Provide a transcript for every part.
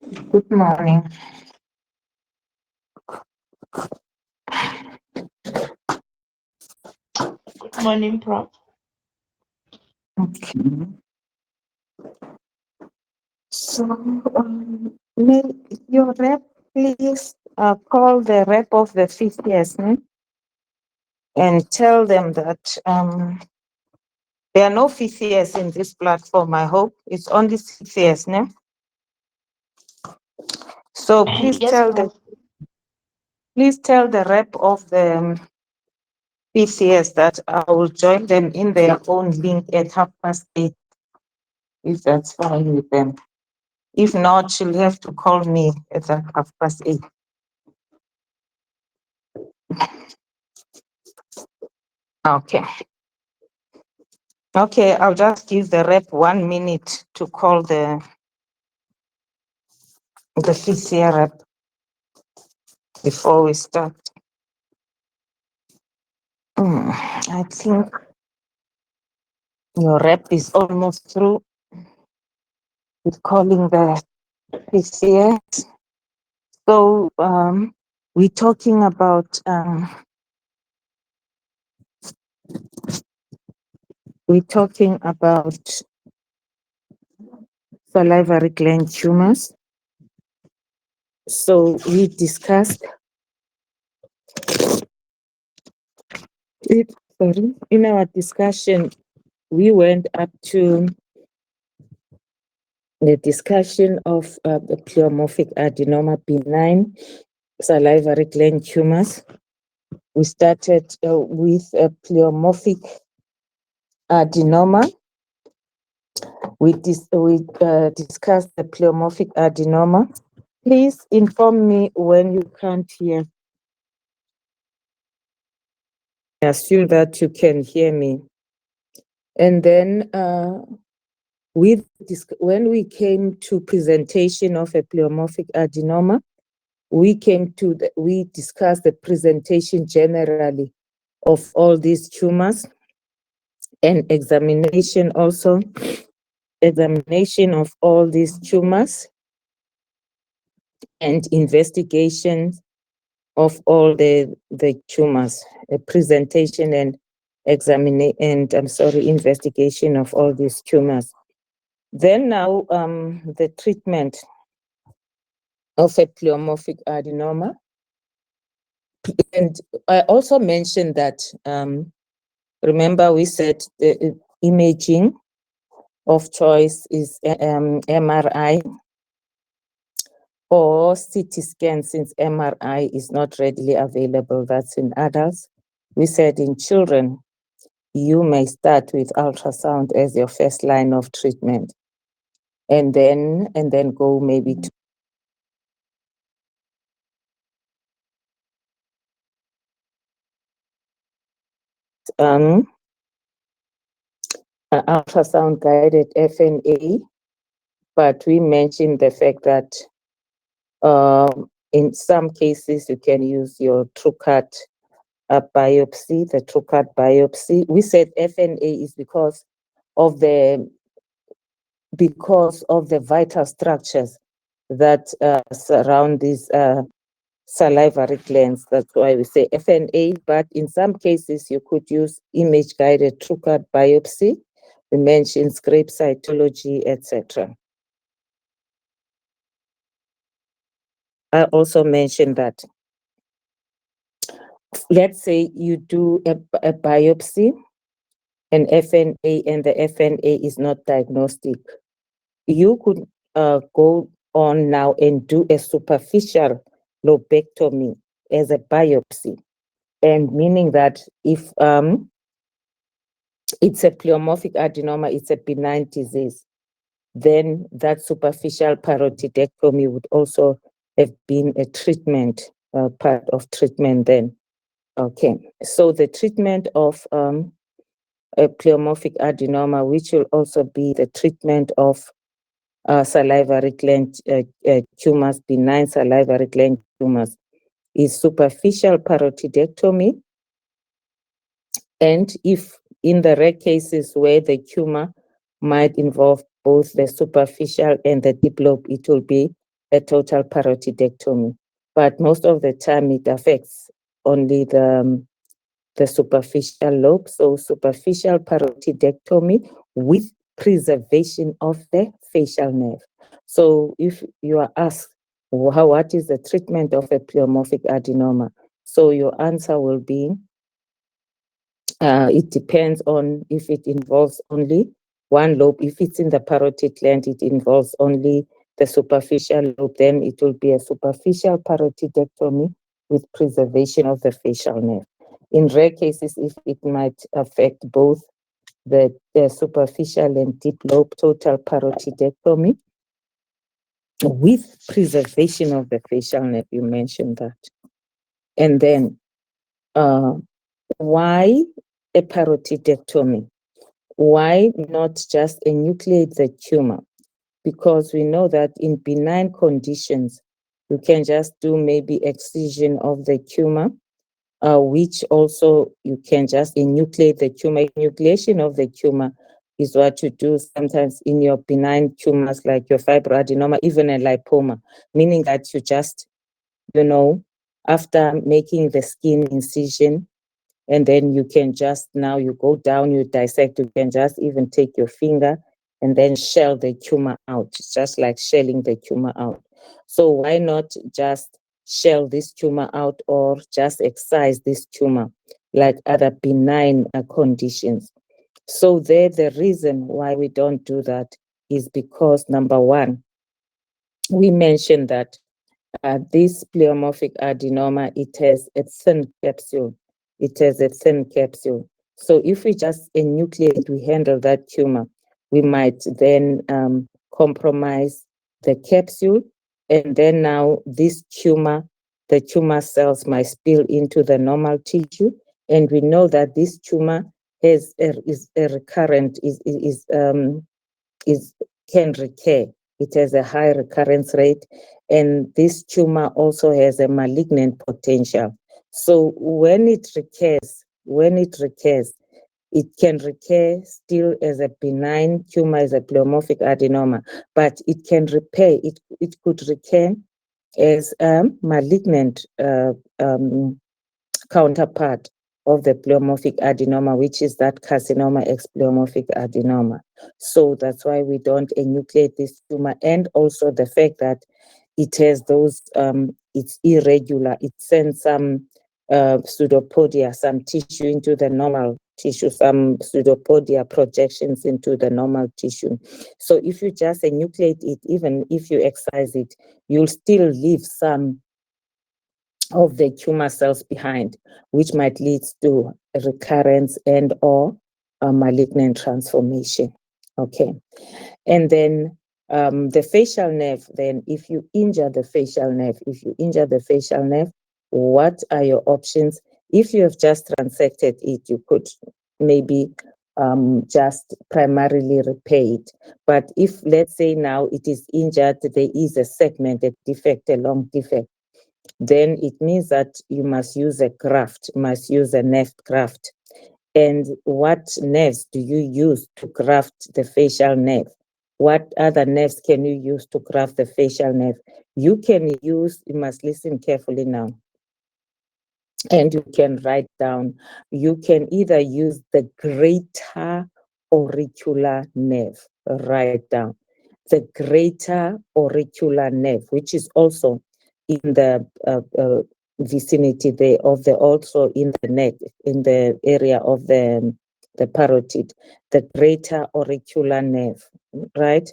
Good morning. Good morning, Prof. Okay. So, may your rep please call the rep of the PCS and tell them that there are no PCS in this platform, I hope. It's only CCS, no? So please Yes, Prof. tell the rep of the PCS that I will join them in their own link at 8:30, if that's fine with them. If not, she'll have to call me at 8:30. Okay. Okay, I'll just give the rep 1 minute to call the PCA rep before we start. I think your rep is almost through with calling the PCA. So we're talking about salivary gland tumors. So we discussed it. Sorry, in our discussion, we went up to the discussion of the pleomorphic adenoma benign salivary gland tumors. We started with a pleomorphic adenoma. We discussed the pleomorphic adenoma. Please inform me when you can't hear. I assume that you can hear me. And then when we came to presentation of a pleomorphic adenoma, we discussed the presentation generally of all these tumors and examination of all these tumors and investigation of all the tumors, a presentation and investigation of all these tumors. Then now the treatment of a pleomorphic adenoma. And I also mentioned that, remember we said the imaging of choice is MRI or CT scan, since MRI is not readily available. That's in adults. We said in children, you may start with ultrasound as your first line of treatment, and then go maybe to ultrasound guided FNA. But we mentioned the fact that in some cases you can use your TrueCut biopsy, the TrueCut biopsy. We said FNA is because of the vital structures that surround these salivary glands. That's why we say FNA, but in some cases you could use image-guided TrueCut biopsy. We mentioned scrape cytology, etc. I also mentioned that, let's say you do a biopsy, an FNA, and the FNA is not diagnostic. You could go on now and do a superficial lobectomy as a biopsy, and meaning that if it's a pleomorphic adenoma, it's a benign disease, then that superficial parotidectomy would also have been a treatment, part of treatment then. Okay, so the treatment of a pleomorphic adenoma, which will also be the treatment of salivary gland tumors, benign salivary gland tumors, is superficial parotidectomy. And if in the rare cases where the tumor might involve both the superficial and the deep lobe, it will be a total parotidectomy. But most of the time it affects only the superficial lobe. So superficial parotidectomy with preservation of the facial nerve. So if you are asked, what is the treatment of a pleomorphic adenoma? So your answer will be, it depends on if it involves only one lobe. If it's in the parotid gland, it involves only the superficial lobe, then it will be a superficial parotidectomy with preservation of the facial nerve. In rare cases, if it might affect both the superficial and deep lobe, total parotidectomy with preservation of the facial nerve. You mentioned that. And then, why a parotidectomy? Why not just enucleate the tumor? Because we know that in benign conditions, you can just do maybe excision of the tumor, which also you can just enucleate the tumor. Enucleation of the tumor is what you do sometimes in your benign tumors like your fibroadenoma, even a lipoma, meaning that you just, after making the skin incision, and then you can just, now you go down, you dissect, you can just even take your finger and then shell the tumor out. It's just like shelling the tumor out. So why not just shell this tumor out or just excise this tumor like other benign conditions? So the reason why we don't do that is because, number one, we mentioned that this pleomorphic adenoma, it has a thin capsule. It has a thin capsule. So if we just enucleate, we handle that tumor, we might then compromise the capsule. And then now this tumor, the tumor cells might spill into the normal tissue. And we know that this tumor is a recurrent, can recur. It has a high recurrence rate, and this tumor also has a malignant potential. So when it recurs, it can recur still as a benign tumor, as a pleomorphic adenoma, but it can repair. It could recur as a malignant counterpart of the pleomorphic adenoma, which is that carcinoma ex pleomorphic adenoma. So that's why we don't enucleate this tumor, and also the fact that it has those, it's irregular, it sends some pseudopodia, some tissue into the normal tissue, some pseudopodia projections into the normal tissue. So if you just enucleate it, even if you excise it, you'll still leave some of the tumor cells behind, which might lead to recurrence and or a malignant transformation. Okay. And then the facial nerve, then if you injure the facial nerve, what are your options? If you have just transected it, you could maybe just primarily repair it. But if, let's say now it is injured, there is a segment, a defect, a long defect, then it means that you must use a graft, must use a nerve graft. And what nerves do you use to graft the facial nerve? What other nerves can you use to graft the facial nerve? You can use, you must listen carefully now, and you can write down, you can either use the greater auricular nerve, write down, the greater auricular nerve, which is also in the vicinity there of the, also in the neck, in the area of the parotid, the greater auricular nerve, right?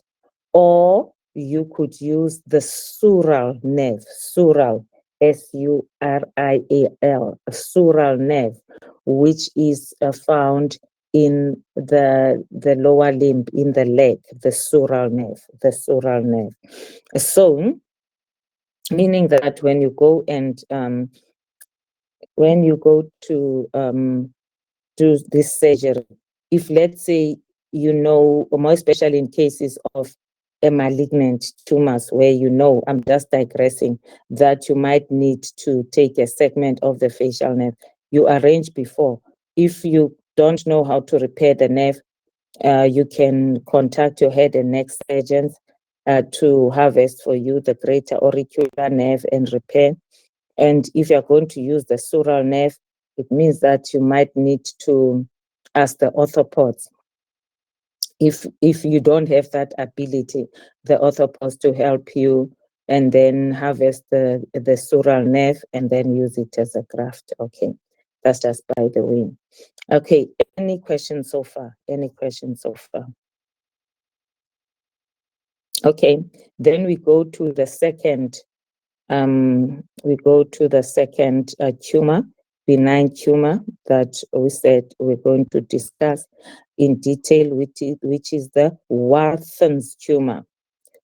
Or you could use the sural nerve, sural, sural, sural nerve, which is found in the lower limb, in the leg, the sural nerve, So, meaning that when you go and when you go to do this surgery, if let's say, more especially in cases of a malignant tumors where I'm just digressing, that you might need to take a segment of the facial nerve, you arrange before. If you don't know how to repair the nerve, you can contact your head and neck surgeons to harvest for you the greater auricular nerve and repair. And if you're going to use the sural nerve, it means that you might need to ask the orthopods if you don't have that ability, the orthopods to help you, and then harvest the sural nerve and then use it as a graft. Okay, that's just by the way. Okay, any questions so far? Any questions so far? Okay, then we go to the second. Tumor, benign tumor that we said we're going to discuss in detail, which is the Warthin's tumor.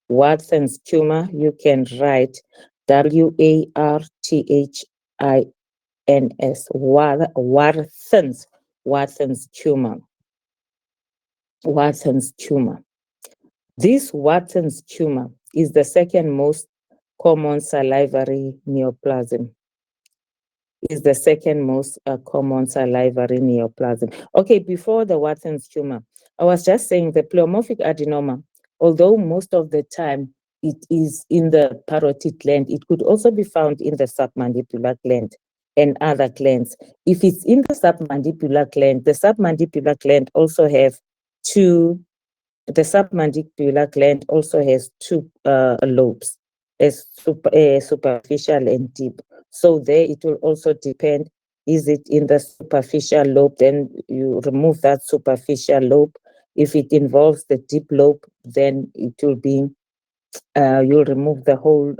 Warthin's tumor, you can write Warthins. Warthin's tumor. Warthin's tumor. This Warthin's tumor is the second most common salivary neoplasm. Is the second most common salivary neoplasm. Okay, before the Warthin's tumor, I was just saying the pleomorphic adenoma, although most of the time it is in the parotid gland, it could also be found in the submandibular gland and other glands. If it's in the submandibular gland also have two. The submandibular gland also has two lobes, superficial and deep. So there it will also depend, is it in the superficial lobe, then you remove that superficial lobe. If it involves the deep lobe, then it will be, you'll remove the whole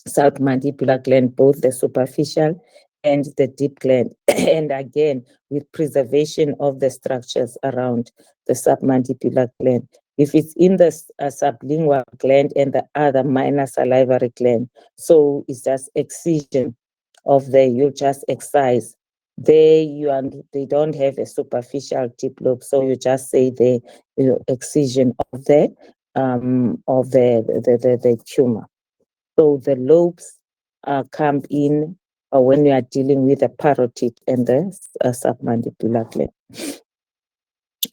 submandibular gland, both the superficial and the deep gland. And again, with preservation of the structures around the submandibular gland. If it's in the sublingual gland and the other minor salivary gland, so it's just excision of you just excise. They don't have a superficial deep lobe, so you just say the excision of the tumor. So the lobes come in when you are dealing with the parotid and the submandibular gland.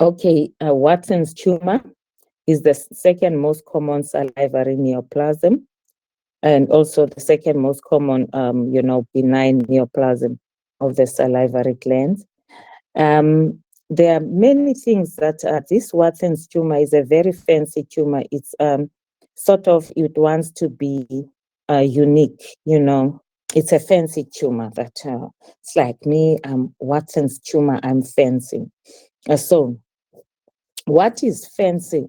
Okay, Warthin's tumor is the second most common salivary neoplasm, and also the second most common, benign neoplasm of the salivary glands. There are many things that this Warthin's tumor is a very fancy tumor. It's it wants to be unique, It's a fancy tumor that it's like me, Warthin's tumor, I'm fancy. So what is fancy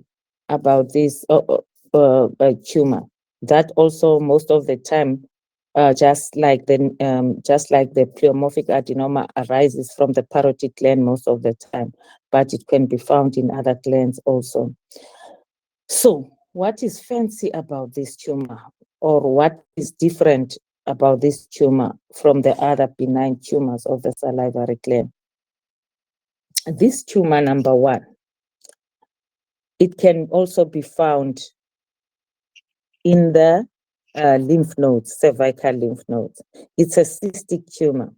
about this tumor? That also most of the time, just like the pleomorphic adenoma arises from the parotid gland most of the time, but it can be found in other glands also. So what is fancy about this tumor, or what is different about this tumor from the other benign tumors of the salivary gland? This tumor, number one, it can also be found in the lymph nodes, cervical lymph nodes. It's a cystic tumor.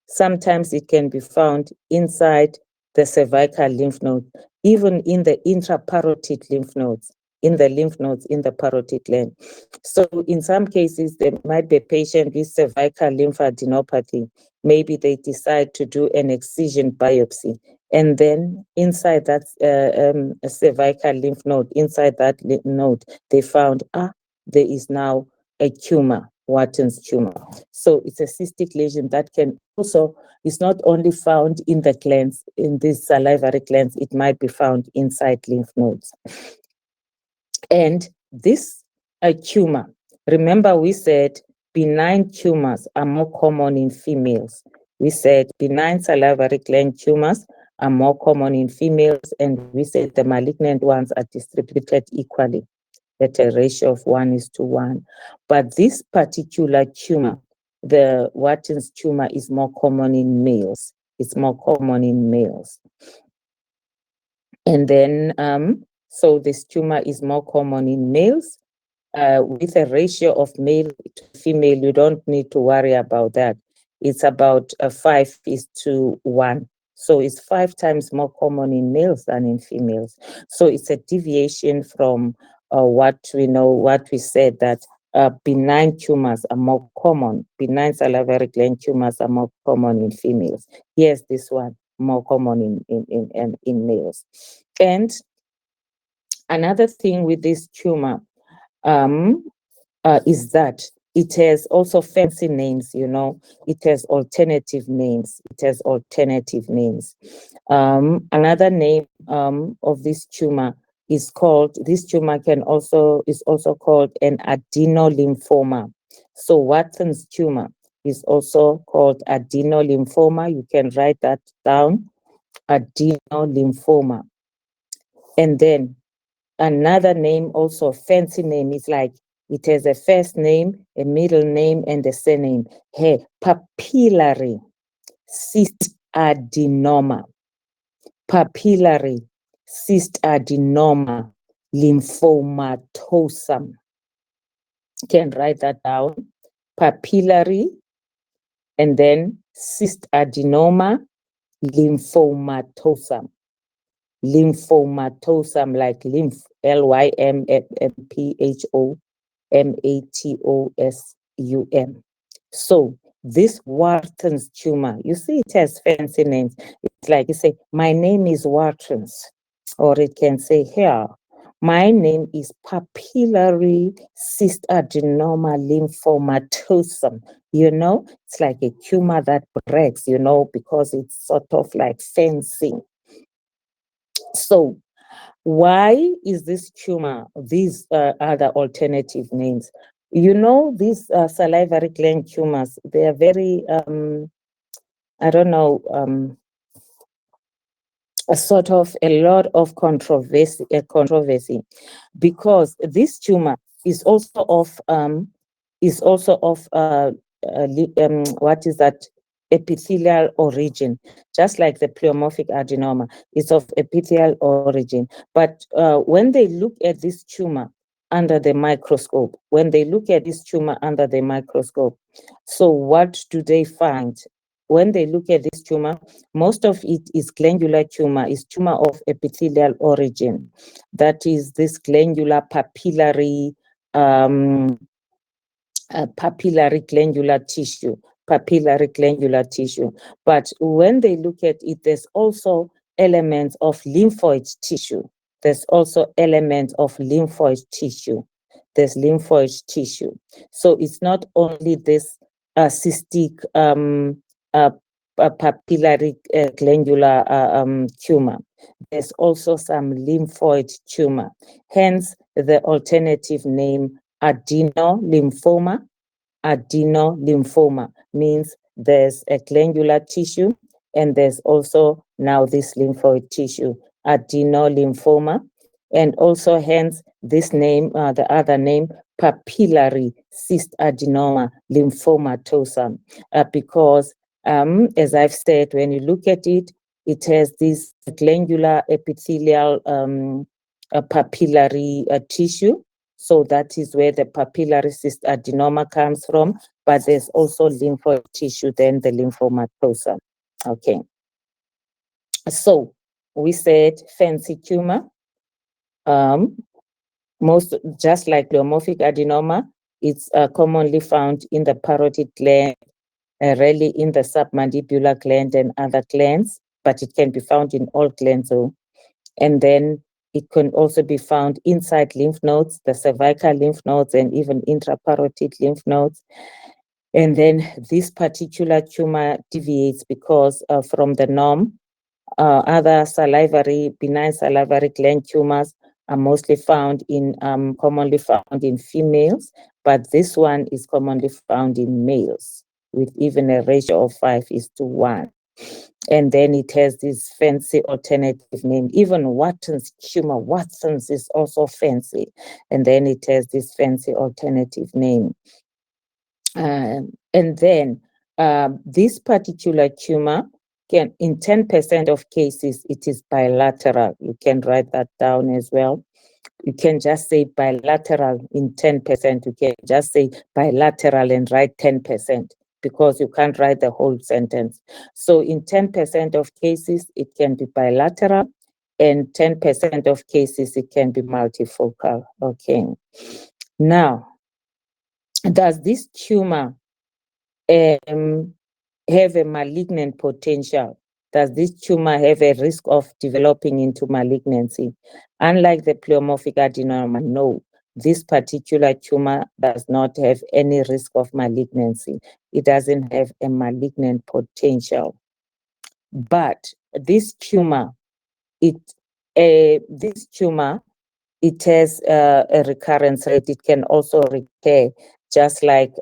Sometimes it can be found inside the cervical lymph node, even in the intraparotid lymph nodes, in the lymph nodes in the parotid gland. So in some cases, there might be a patient with cervical lymphadenopathy. Maybe they decide to do an excision biopsy. And then inside that cervical lymph node, inside that lymph node, they found, there is now a tumor, Warthin's tumor. So it's a cystic lesion that can also, it's not only found in the glands, in these salivary glands, it might be found inside lymph nodes. And this tumor, remember we said benign tumors are more common in females. We said benign salivary gland tumors are more common in females, and we said the malignant ones are distributed equally at a ratio of 1:1. But this particular tumor, the Warthin's tumor, is more common in males. It's more common in males. And then, so this tumor is more common in males. With a ratio of male to female, you don't need to worry about that. It's about 5:1. So it's 5 times more common in males than in females. So it's a deviation from what we know, what we said, that benign tumors are more common. Benign salivary gland tumors are more common in females. Yes, this one more common in males. And another thing with this tumor is that it has also fancy names, it has alternative names. Another name of this tumor is also called an adenolymphoma. So Watson's tumor is also called adenolymphoma. You can write that down, adenolymphoma. And then another name, also fancy name, is like it has a first name, a middle name, and a surname. Hey, papillary cyst adenoma. Papillary cyst adenoma lymphomatosum. You can write that down. Papillary and then cyst adenoma lymphomatosum. Lymphomatosum, like lymph, lymphomatosum. So this Wharton's tumor, you see, it has fancy names. It's like you say, my name is Wharton's, or it can say here, my name is papillary cyst adenoma lymphomatosum. It's like a tumor that breaks, because it's sort of like fancy. So why is this tumor, these other alternative names? These salivary gland tumors, they are very, a lot of controversy, because this tumor is also of what is that, epithelial origin, just like the pleomorphic adenoma. It's of epithelial origin. But when they look at this tumor under the microscope, so what do they find? When they look at this tumor, most of it is glandular tumor, is tumor of epithelial origin. That is this glandular papillary glandular tissue. But when they look at it, there's also elements of lymphoid tissue. There's lymphoid tissue. So it's not only this cystic papillary glandular tumor. There's also some lymphoid tumor. Hence, the alternative name adenolymphoma. Adenolymphoma means there's a glandular tissue and there's also now this lymphoid tissue, adenolymphoma. And also hence this name, the other name, papillary cyst adenoma lymphomatosum, because as I've said, when you look at it, it has this glandular epithelial papillary tissue. So that is where the papillary cyst adenoma comes from, but there's also lymphoid tissue, then the lymphomatosum. Okay. So we said fancy tumor. Just like pleomorphic adenoma, it's commonly found in the parotid gland, rarely in the submandibular gland and other glands, but it can be found in all glands. And then it can also be found inside lymph nodes, the cervical lymph nodes, and even intraparotid lymph nodes. And then this particular tumor deviates because from the norm. Other benign salivary gland tumors are mostly commonly found in females, but this one is commonly found in males, with even a ratio of 5:1. And then it has this fancy alternative name. Even Watson's tumor, Watson's is also fancy. And then it has this fancy alternative name. And then this particular tumor can, in 10% of cases, it is bilateral. You can write that down as well. You can just say bilateral in 10%. You can just say bilateral and write 10%, because you can't write the whole sentence. So in 10% of cases, it can be bilateral. and 10% of cases it can be multifocal. Okay. Now, does this tumor have a malignant potential? Does this tumor have a risk of developing into malignancy? Unlike the pleomorphic adenoma, no. This particular tumor does not have any risk of malignancy. It doesn't have a malignant potential. But this tumor, it has a recurrence rate. It can also recur, just like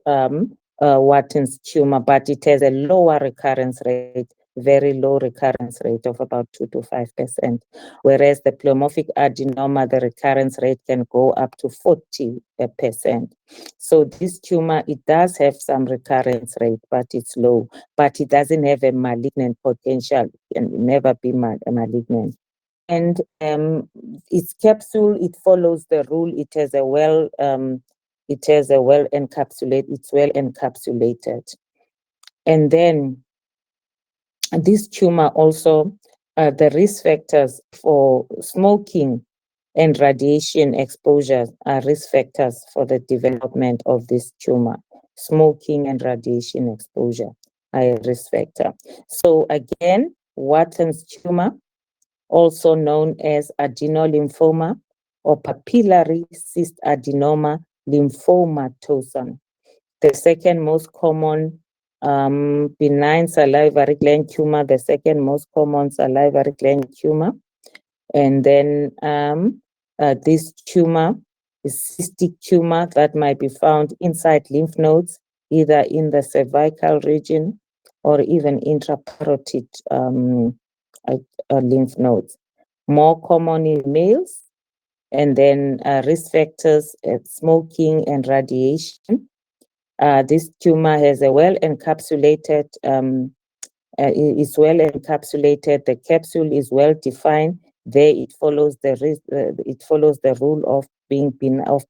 Wharton's tumor, but it has a lower recurrence rate, very low recurrence rate of about 2 to 5%. Whereas the pleomorphic adenoma, the recurrence rate can go up to 40%. So this tumor, it does have some recurrence rate, but it's low. But it doesn't have a malignant potential. It can never be malignant. And its capsule, it follows the rule. It's well encapsulated. And then this tumor also, the risk factors for smoking and radiation exposure are risk factors for the development of this tumor. Smoking and radiation exposure are a risk factor. So again, Wharton's tumor, also known as adenolymphoma or papillary cyst adenoma lymphomatosum. The second most common benign salivary gland tumor, the second most common salivary gland tumor. And then this tumor is cystic tumor that might be found inside lymph nodes, either in the cervical region or even intraparotid lymph nodes. More common in males. And then risk factors, smoking and radiation. This tumor has a well encapsulated, is well encapsulated. The capsule is well defined. There, it follows the rule of being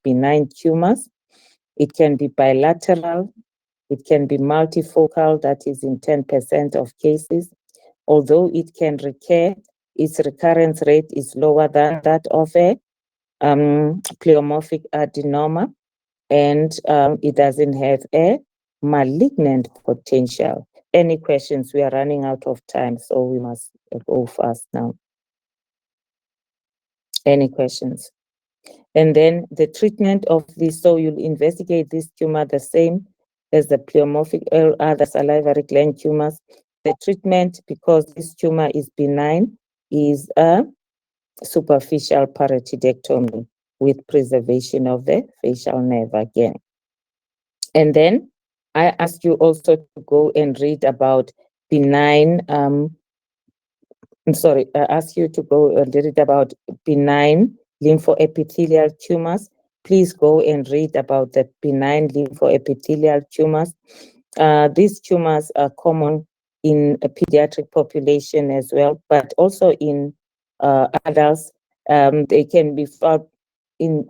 benign tumors. It can be bilateral. It can be multifocal. That is in 10% of cases. Although it can recur, its recurrence rate is lower than that of a pleomorphic adenoma, and it doesn't have a malignant potential. Any questions? We are running out of time, so we must go fast now. Any questions? And then the treatment of this, so you'll investigate this tumor the same as the pleomorphic other salivary gland tumors. The treatment, because this tumor is benign, is a superficial parotidectomy with preservation of the facial nerve again. And then I ask you also to go and read about benign, I ask you to go and read about benign lymphoepithelial tumors. Please go and read about the benign lymphoepithelial tumors. These tumors are common in a pediatric population as well, but also in adults. They can be found in,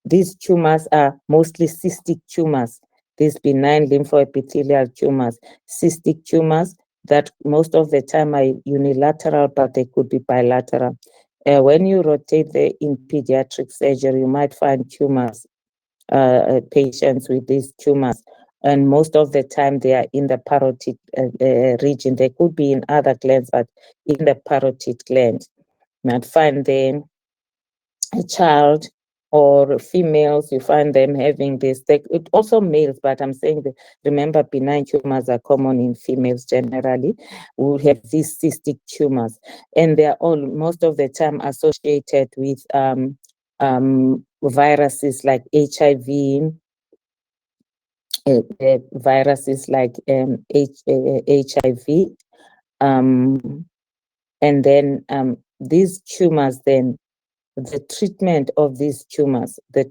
these tumors are mostly cystic tumors, these benign lymphoepithelial tumors, cystic tumors that most of the time are unilateral, but they could be bilateral. When you rotate in pediatric surgery, you might find tumors, patients with these tumors. And most of the time they are in the parotid region. They could be in other glands, but in the parotid gland. You might find them a child or females, you find them having this. It also males, but I'm saying that, remember, benign tumors are common in females generally who have these cystic tumors, and they're all most of the time associated with viruses like HIV, viruses like HIV, and then these tumors then. The treatment of these tumors, the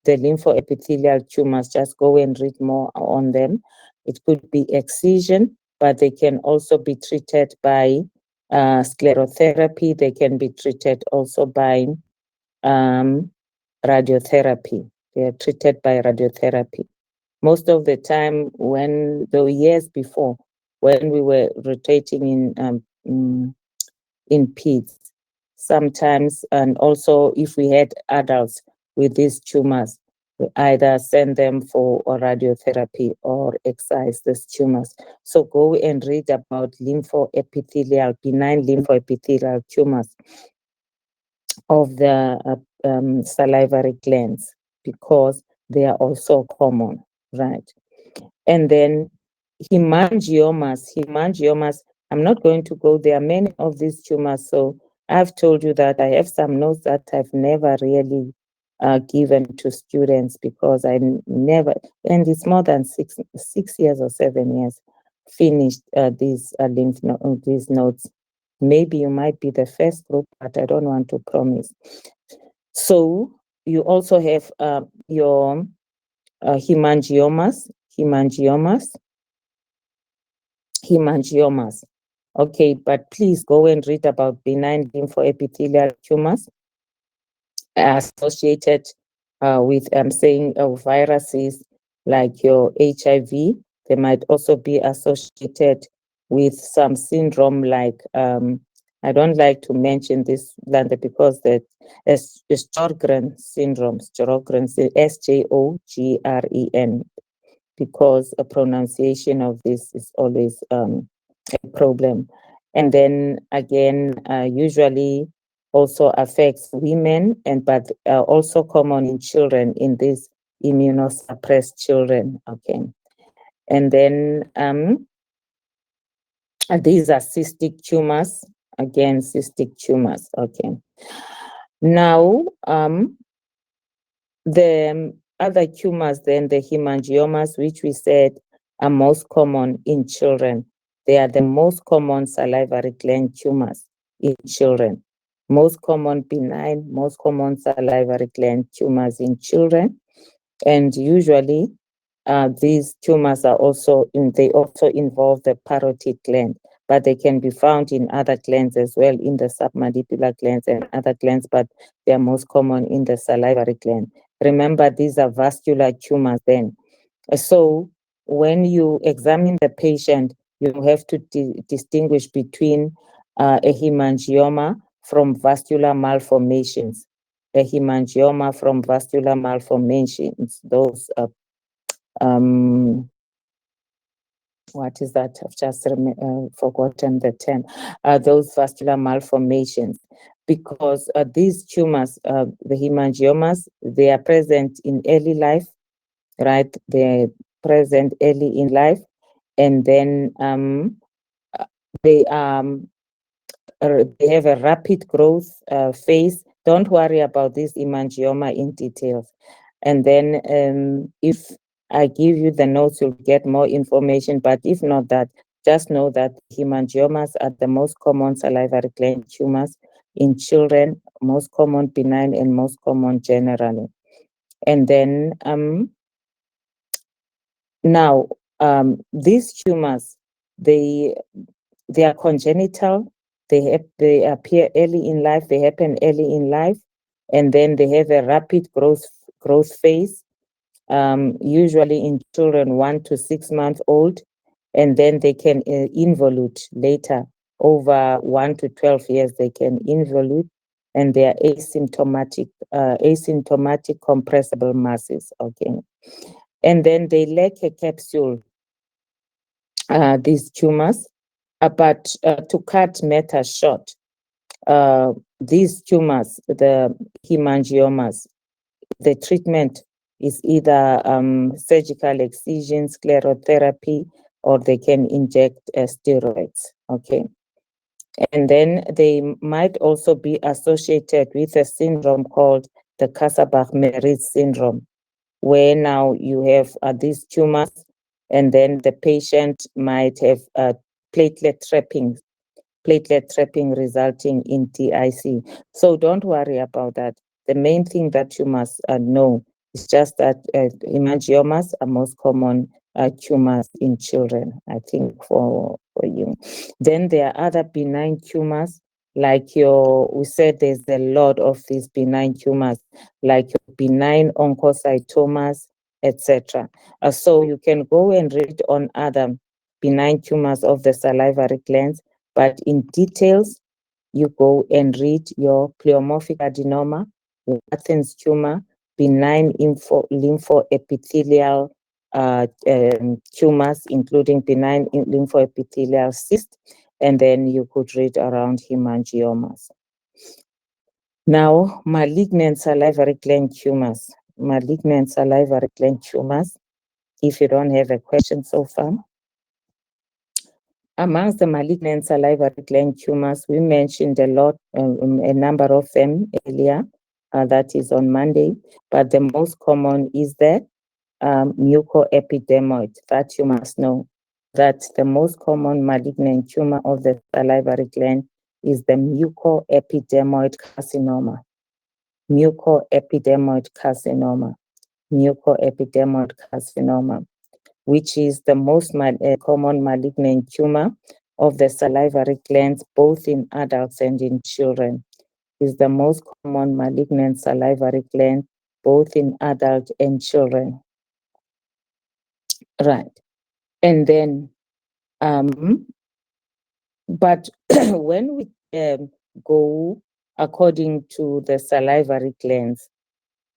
lymphoepithelial tumors, just go and read more on them. It could be excision, but they can also be treated by sclerotherapy. They can be treated also by radiotherapy. They are treated by radiotherapy. Most of the time, when the years before, when we were rotating in in peds sometimes. And also, if we had adults with these tumors, we either send them for radiotherapy or excise these tumors. So go and read about lymphoepithelial, benign lymphoepithelial tumors of the salivary glands, because they are also common, right? And then hemangiomas, I'm not going to go there. Many of these tumors, so I've told you that I have some notes that I've never really given to students, because I never, and it's more than 6 years or 7 years, finished these these notes. Maybe you might be the first group, but I don't want to promise. So you also have your hemangiomas. Okay, but please go and read about benign lymphoepithelial tumors associated with, I'm saying, viruses like your HIV. They might also be associated with some syndrome like, I don't like to mention this, because that is Sjogren syndrome, Sjogren, because a pronunciation of this is always a problem. And then again, usually also affects women, but also common in children, in these immunosuppressed children. Okay. And then these are cystic tumors. Again, cystic tumors. Okay. Now, the other tumors, then the hemangiomas, which we said are most common in children. They are the most common salivary gland tumors in children. Most common benign, most common salivary gland tumors in children. And usually these tumors are they also involve the parotid gland, but they can be found in other glands as well, in the submandibular glands and other glands, but they are most common in the salivary gland. Remember, these are vascular tumors then. So when you examine the patient, you have to distinguish between a hemangioma from vascular malformations. A hemangioma from vascular malformations, those what is that? I've just forgotten the term. Those vascular malformations, because these tumors, the hemangiomas, they are present in early life, right? They're present early in life, and then they have a rapid growth phase. Don't worry about this hemangioma in details. And then if I give you the notes, you'll get more information. But if not that, just know that hemangiomas are the most common salivary gland tumors in children, most common benign and most common generally. And then now these tumors, they are congenital. They appear early in life. They happen early in life, and then they have a rapid growth phase. Usually in children 1 to 6 months old, and then they can involute later. Over 1 to 12 years, they can involute, and they are asymptomatic compressible masses. Okay, and then they lack a capsule. These tumors. But to cut matters short, these tumors, the hemangiomas, the treatment is either surgical excision, sclerotherapy, or they can inject steroids. Okay. And then they might also be associated with a syndrome called the Kasabach-Meritz syndrome, where now you have these tumors, and then the patient might have platelet trapping resulting in DIC. So don't worry about that. The main thing that you must know is just that hemangiomas are most common tumors in children, I think, for you. Then there are other benign tumors, like we said there's a lot of these benign tumors, like your benign oncocytomas, etc. So you can go and read on other benign tumors of the salivary glands, But in details, you go and read your pleomorphic adenoma, Wathen's tumor, benign lymphoepithelial tumors, including benign lymphoepithelial cyst, and then you could read around hemangiomas. Now, malignant salivary gland tumors. Malignant salivary gland tumors, if you don't have a question so far. Amongst the malignant salivary gland tumors, we mentioned a number of them earlier, that is on Monday, but the most common is the mucoepidermoid. That you must know, that the most common malignant tumor of the salivary gland is the mucoepidermoid carcinoma. Mucoepidermoid carcinoma. Mucoepidermoid carcinoma, which is the most common malignant tumor of the salivary glands, both in adults and in children. Is the most common malignant salivary gland, both in adult and children. Right. And then, but when we go according to the salivary glands,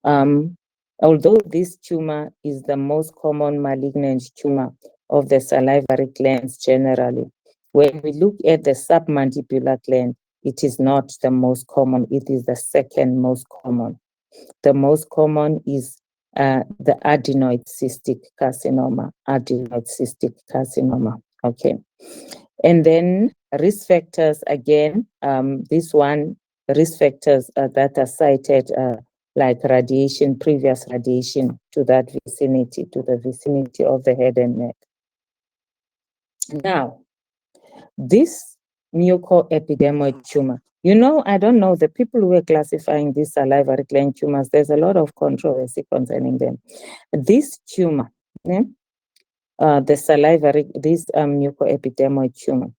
although this tumor is the most common malignant tumor of the salivary glands generally, when we look at the submandibular gland, it is not the most common, it is the second most common. The most common is the adenoid cystic carcinoma, okay. And then risk factors, again, this one, risk factors that are cited like radiation, previous radiation to that vicinity, to the vicinity of the head and neck. Now, this mucoepidermoid tumor, you know, I don't know, the people who are classifying these salivary gland tumors, there's a lot of controversy concerning them. This tumor, the salivary, this mucoepidermoid tumor,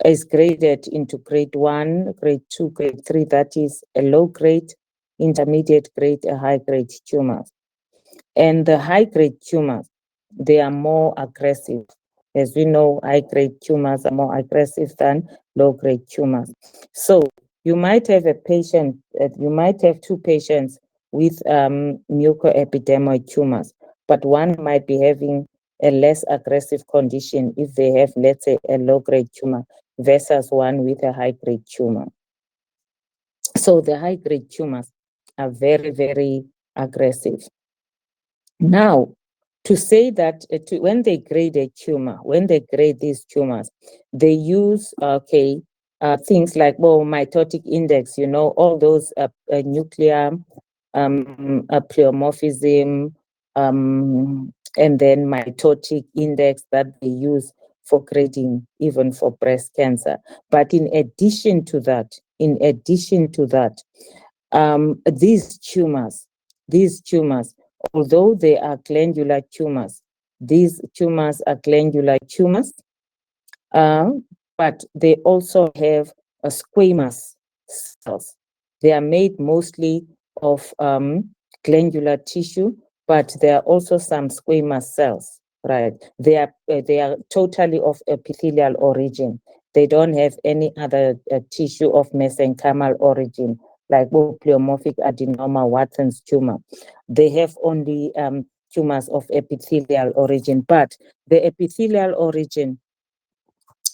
is graded into grade 1, grade 2, grade 3, that is a low grade, intermediate grade, a high grade tumor. And the high grade tumors, they are more aggressive. As we know, high grade tumors are more aggressive than low grade tumors. So you might have a patient, you might have two patients with mucoepidermoid tumors, but one might be having a less aggressive condition if they have, let's say, a low grade tumor versus one with a high grade tumor. So the high grade tumors are very, very aggressive. Now, to say that when they grade a tumor, when they grade these tumors, they use, things like, mitotic index, you know, all those nuclear pleomorphism, and then mitotic index that they use for grading, even for breast cancer. But in addition to that, these tumors, although they are glandular tumors, these tumors are glandular tumors, but they also have a squamous cells. They are made mostly of glandular tissue, but there are also some squamous cells, right? They are totally of epithelial origin. They don't have any other tissue of mesenchymal origin, like pleomorphic adenoma, Wathen's tumor. They have only tumors of epithelial origin, but the epithelial origin,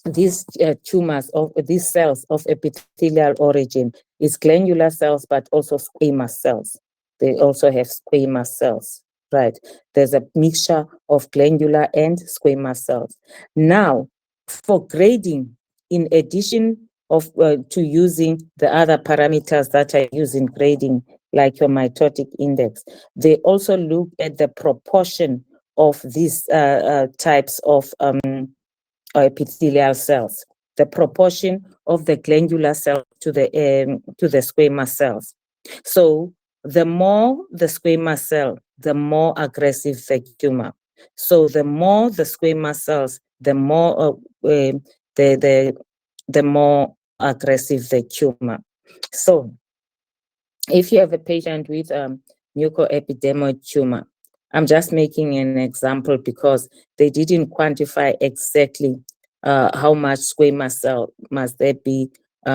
these tumors of these cells of epithelial origin is glandular cells, but also squamous cells. They also have squamous cells, right? There's a mixture of glandular and squamous cells. Now, for grading, in addition of to using the other parameters that are used in grading, like your mitotic index, they also look at the proportion of these types of epithelial cells, the proportion of the glandular cell to the squamous cells. So the more the squamous cell, the more aggressive the tumor. So the more the squamous cells, the more the more aggressive the tumor. So if you have a patient with mucoepidermoid tumor, I'm just making an example because they didn't quantify exactly how much squamous cell must there be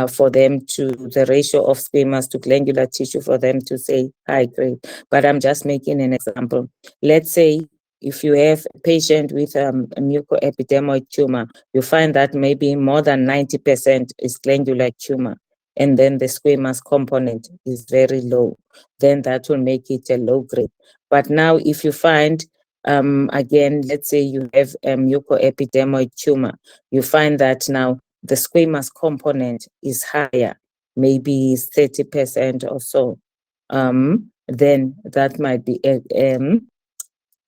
for them to, the ratio of squamous to glandular tissue for them to say high grade. But I'm just making an example. Let's say if you have a patient with a mucoepidermoid tumor, you find that maybe more than 90% is glandular tumor, and then the squamous component is very low, then that will make it a low grade. But now if you find, again, let's say you have a mucoepidermoid tumor, you find that now the squamous component is higher, maybe is 30% or so, then that might be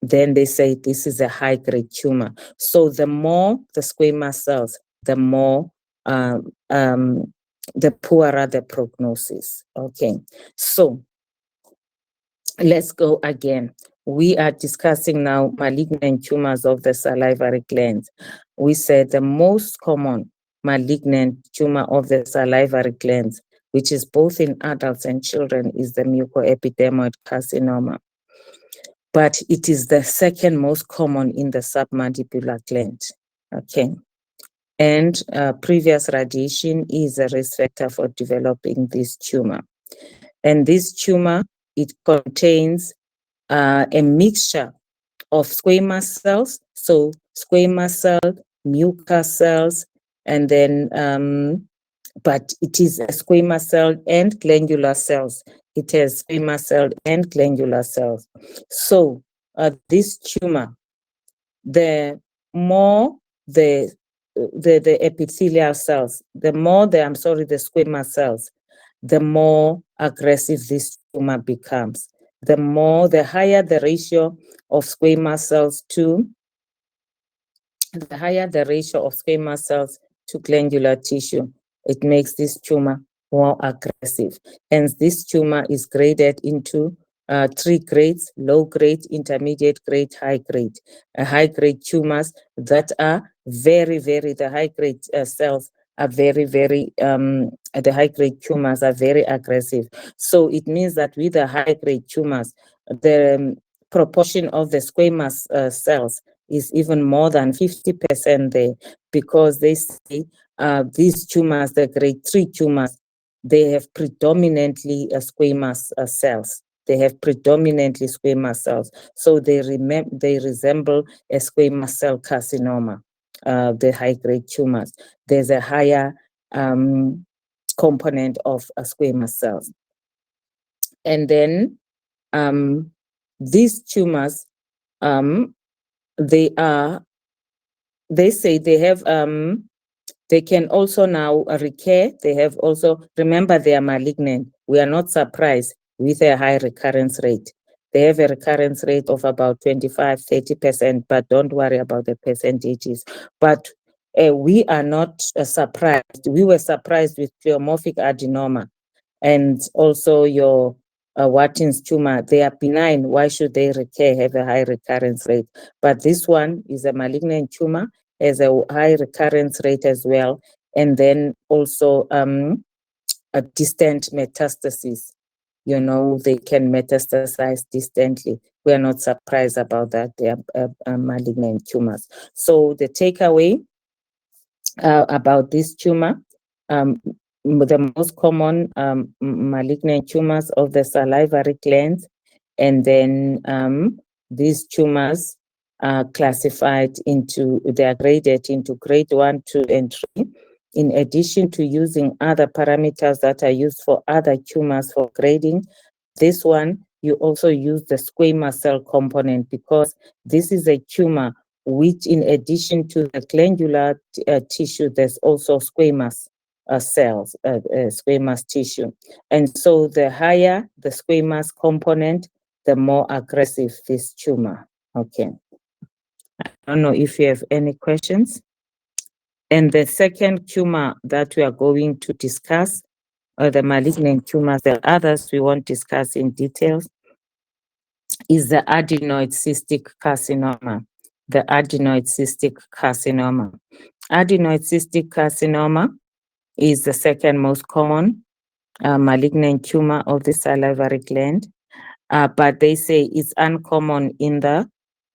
then they say this is a high-grade tumor. So the more the squamous cells, the more the poorer the prognosis. Okay, so let's go again. We are discussing now malignant tumors of the salivary glands. We said the most common malignant tumor of the salivary glands, which is both in adults and children, is the mucoepidermoid carcinoma. But it is the second most common in the submandibular gland. Okay. And previous radiation is a risk factor for developing this tumor. And this tumor, it contains a mixture of squamous cells, so squamous cell, mucous cells, and then, but it is a squamous cell and glandular cells. It has squamous cell and glandular cells. So this tumor, the more the epithelial cells, the more the squamous cells, the more aggressive this tumor becomes. The higher the ratio of squamous cells to glandular tissue, it makes this tumor more aggressive. Hence, this tumor is graded into 3 grades: low grade, intermediate grade, high grade. High grade tumors that are the high grade cells are the high grade tumors are very aggressive. So it means that with the high grade tumors, the proportion of the squamous cells is even more than 50% there, because they say these tumors, the grade 3 tumors, they have predominantly squamous cells. They have predominantly squamous cells. So they resemble a squamous cell carcinoma, the high-grade tumors. There's a higher component of squamous cells. And then these tumors, they say they have they can also now recur. They have also, remember, they are malignant. We are not surprised with a high recurrence rate. They have a recurrence rate of about 25, 30%, but don't worry about the percentages. But we are not surprised. We were surprised with pleomorphic adenoma and also your Watkins tumor. They are benign. Why should they recur, have a high recurrence rate? But this one is a malignant tumor, has a high recurrence rate as well, and then also a distant metastasis. You know, they can metastasize distantly. We are not surprised about that. They are malignant tumors. So the takeaway about this tumor, the most common malignant tumors of the salivary glands, and then these tumors are classified into, they are graded into grade 1, 2, and 3. In addition to using other parameters that are used for other tumors for grading, this one, you also use the squamous cell component, because this is a tumor which, in addition to the glandular tissue, there's also squamous cells, squamous tissue. And so the higher the squamous component, the more aggressive this tumor. Okay. I don't know if you have any questions. And the second tumor that we are going to discuss are the malignant tumors. The others we won't discuss in details, is the adenoid cystic carcinoma. The adenoid cystic carcinoma. Adenoid cystic carcinoma is the second most common malignant tumor of the salivary gland, but they say it's uncommon in the,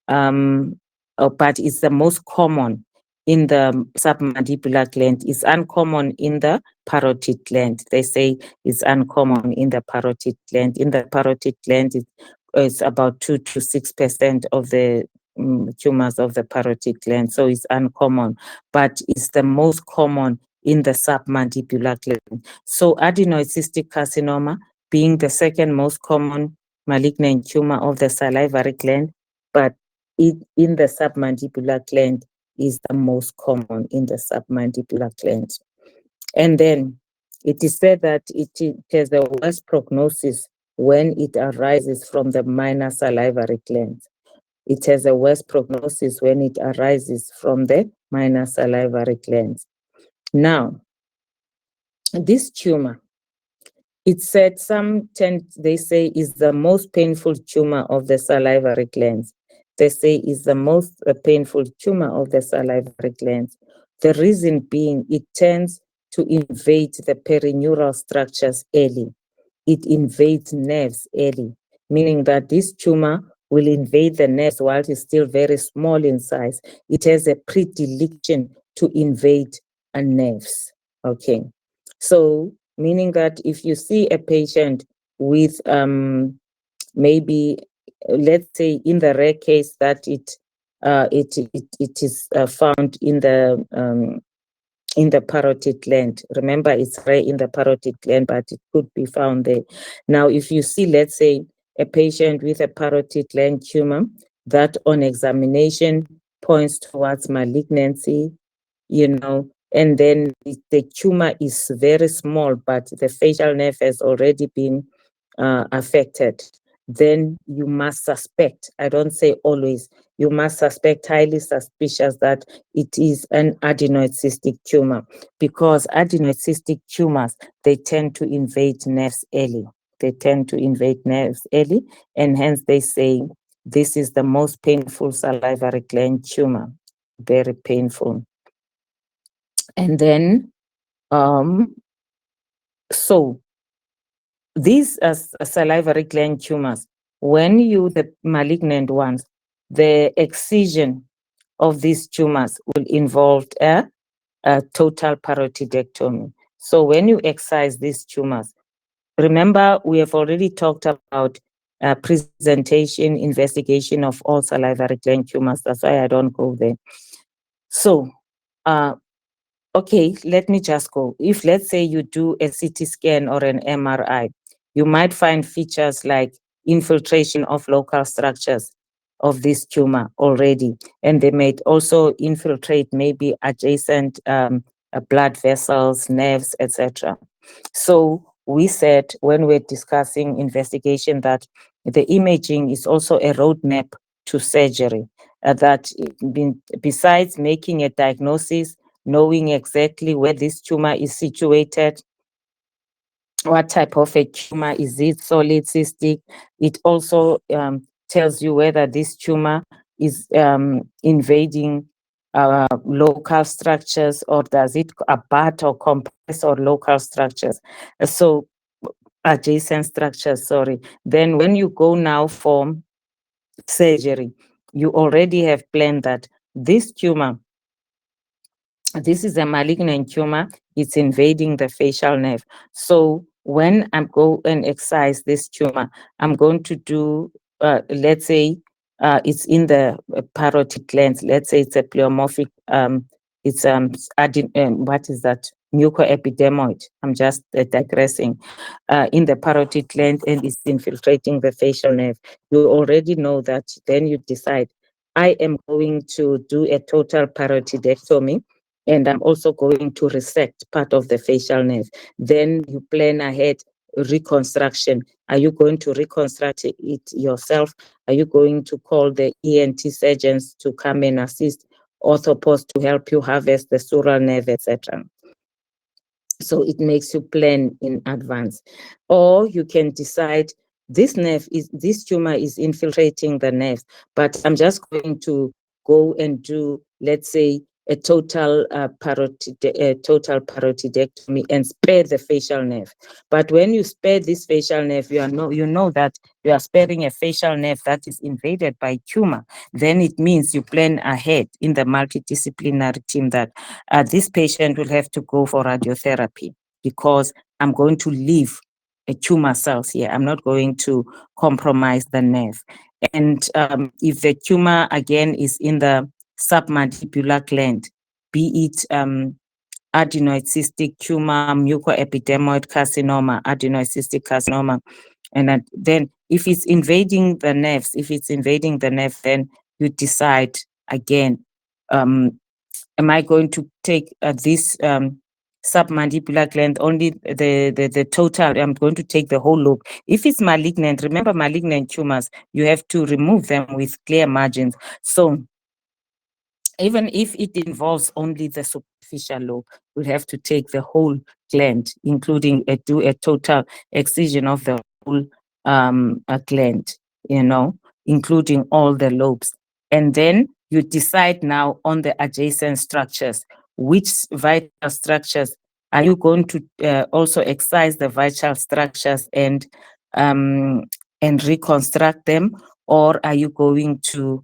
but it's the most common in the submandibular gland is uncommon in the parotid gland. They say it's uncommon in the parotid gland. In the parotid gland, it's about 2 to 6% of the tumors of the parotid gland. So it's uncommon, but it's the most common in the submandibular gland. So adenoid cystic carcinoma being the second most common malignant tumor of the salivary gland, but in the submandibular gland is the most common in the submandibular gland. And then it is said that it has the worst prognosis when it arises from the minor salivary gland. It has a worse prognosis when it arises from the minor salivary glands. Now, this tumor, it said they say is the most painful tumor of the salivary glands. They say is the most painful tumor of the salivary glands. The reason being it tends to invade the perineural structures early. It invades nerves early, meaning that this tumor will invade the nerves while it's still very small in size. It has a predilection to invade nerves. Okay. So meaning that if you see a patient with maybe, let's say in the rare case that it is found in the parotid gland. Remember, it's rare in the parotid gland, but it could be found there. Now, if you see, let's say, a patient with a parotid gland tumor that on examination points towards malignancy, and then the tumor is very small, but the facial nerve has already been affected, then you must suspect, I don't say always, you must suspect, highly suspicious, that it is an adenoid cystic tumor, because adenoid cystic tumors, they tend to invade nerves early. They tend to invade nerves early, and hence they say this is the most painful salivary gland tumor, very painful. And then, so these salivary gland tumors, when the malignant ones, the excision of these tumors will involve a total parotidectomy. So when you excise these tumors, remember we have already talked about presentation, investigation of all salivary gland tumors. That's why I don't go there. So, okay, let me just go. If let's say you do a CT scan or an MRI, you might find features like infiltration of local structures of this tumor already, and they may also infiltrate maybe adjacent blood vessels, nerves, etc. So we said when we're discussing investigation that the imaging is also a roadmap to surgery, that besides making a diagnosis, knowing exactly where this tumor is situated, what type of a tumor is it, solid, cystic. It also tells you whether this tumor is invading local structures, or does it abut or compress or local structures. So adjacent structures, sorry. Then when you go now for surgery, you already have planned that this tumor, this is a malignant tumor, it's invading the facial nerve. So when I'm going and excise this tumor, I'm going to do, let's say, it's in the parotid glands. Let's say it's a pleomorphic, it's what is that? Mucoepidermoid. I'm just digressing. In the parotid gland, and it's infiltrating the facial nerve. You already know that. Then you decide, I am going to do a total parotidectomy, and I'm also going to resect part of the facial nerve. Then you plan ahead reconstruction. Are you going to reconstruct it yourself? Are you going to call the ENT surgeons to come and assist, orthopos to help you harvest the sural nerve, etc.? So it makes you plan in advance. Or you can decide this tumor is infiltrating the nerve, but I'm just going to go and do, let's say, a total total parotidectomy and spare the facial nerve. But when you spare this facial nerve, you know that you are sparing a facial nerve that is invaded by tumor. Then it means you plan ahead in the multidisciplinary team that this patient will have to go for radiotherapy because I'm going to leave a tumor cells here. I'm not going to compromise the nerve. And if the tumor again is in the submandibular gland, be it adenoid cystic tumor, mucoepidermoid carcinoma, adenoid cystic carcinoma, and then if it's invading the nerves, then you decide again, am I going to take this submandibular gland, only the total, I'm going to take the whole lobe. If it's malignant, remember malignant tumors, you have to remove them with clear margins. So even if it involves only the superficial lobe, we have to take the whole gland, including do a total excision of the whole gland, including all the lobes. And then you decide now on the adjacent structures, which vital structures are you going to also excise the vital structures and reconstruct them, or are you going to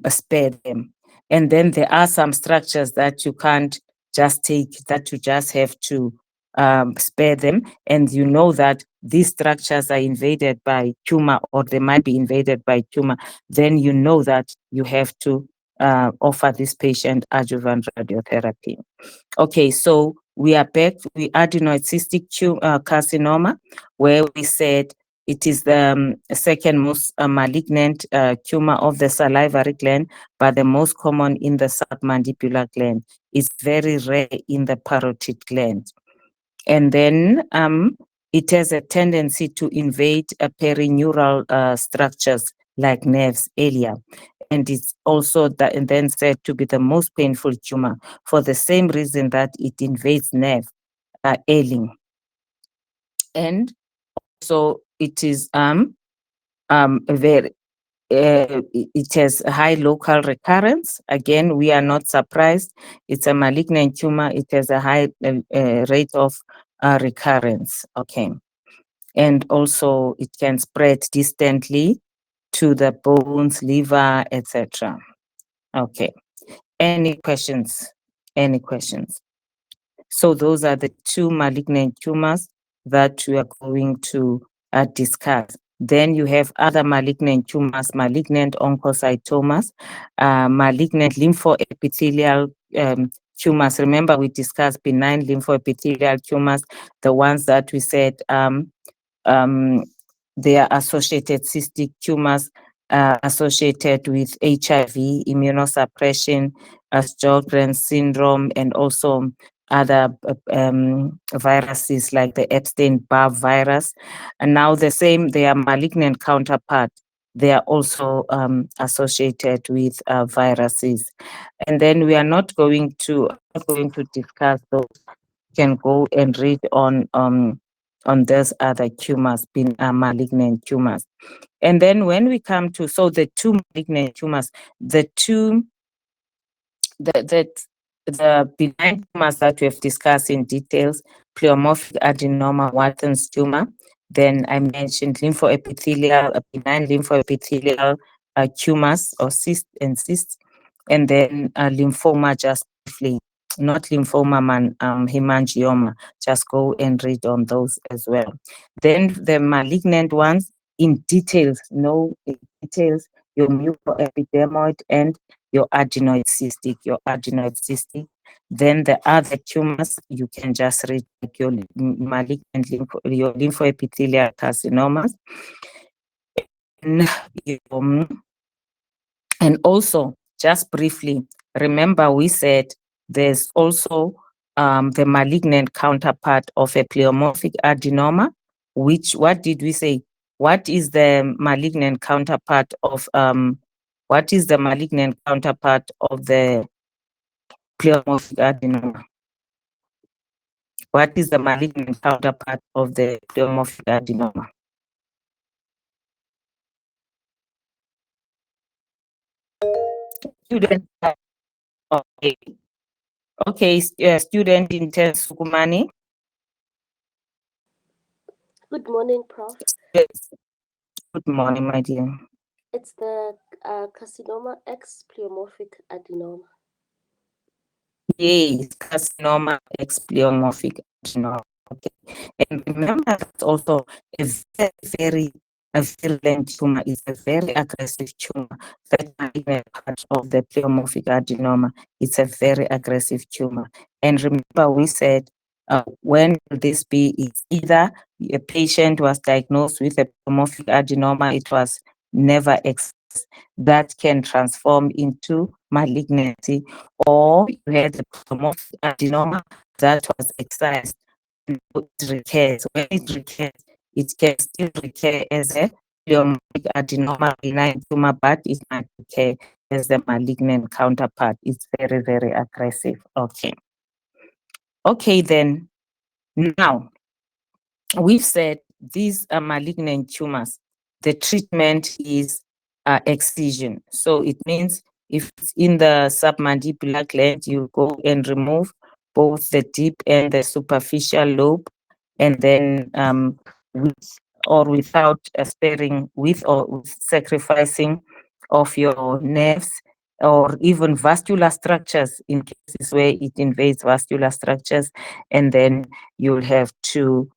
spare them? And then there are some structures that you can't just take, that you just have to spare them. And you know that these structures are invaded by tumor, or they might be invaded by tumor. Then you know that you have to offer this patient adjuvant radiotherapy. Okay, so we are back with adenoid cystic carcinoma, where we said it is the second most malignant tumor of the salivary gland, but the most common in the submandibular gland. It's very rare in the parotid gland. And then it has a tendency to invade perineural structures like nerves earlier. And it's also and then said to be the most painful tumor for the same reason that it invades nerve early. And so it is very it has high local recurrence. Again, we are not surprised. It's a malignant tumor. It has a high rate of recurrence. Okay. And also it can spread distantly to the bones, liver, etc. Okay. Any questions? Any questions? So those are the two malignant tumors that we are going to discuss. Then you have other malignant tumors, malignant oncocytomas, malignant lymphoepithelial tumors. Remember, we discussed benign lymphoepithelial tumors, the ones that we said they are associated cystic tumors associated with HIV, immunosuppression, Sjogren's syndrome, and also other viruses like the Epstein-Barr virus. And now they are malignant counterpart. They are also associated with viruses. And then we are not going to discuss those. You can go and read on those other tumors, being malignant tumors. And then when we come to, so the two malignant tumors, the benign tumors that we have discussed in details, pleomorphic adenoma, Watten's tumor. Then I mentioned lymphoepithelial, benign lymphoepithelial tumors or cysts. And then lymphoma, just briefly, not lymphoma, hemangioma. Just go and read on those as well. Then the malignant ones in details, your mucoepidermoid and your adenoid cystic. Then the other tumors, you can just read like your malignant your lymphoepithelial carcinomas. And also, just briefly, remember we said there's also the malignant counterpart of a pleomorphic adenoma, what did we say? What is the malignant counterpart of the pleomorphic adenoma? What is the malignant counterpart of the pleomorphic adenoma? Students, Okay. Okay, student Intense Sukumani. Good morning, Prof. Yes. Good morning, my dear. It's the carcinoma X pleomorphic adenoma. Yes, carcinoma X pleomorphic adenoma. Okay. And remember, that's also a very virulent tumor. It's a very aggressive tumor. That malignant part of the pleomorphic adenoma, it's a very aggressive tumor. And remember, we said when will this be? It's either a patient was diagnosed with a pleomorphic adenoma, it was never expressed, that can transform into malignancy, or you had a pleomorphic adenoma that was excised. It recurs. When it recurs, it can still recur as a pleomorphic adenoma benign tumor, but it might recur as the malignant counterpart. It's very, very aggressive. Okay. Okay, then now we've said these are malignant tumors. The treatment is excision. So it means if it's in the submandibular gland, you go and remove both the deep and the superficial lobe, and then with or without sparing, with or with sacrificing of your nerves or even vascular structures in cases where it invades vascular structures, and then you'll have to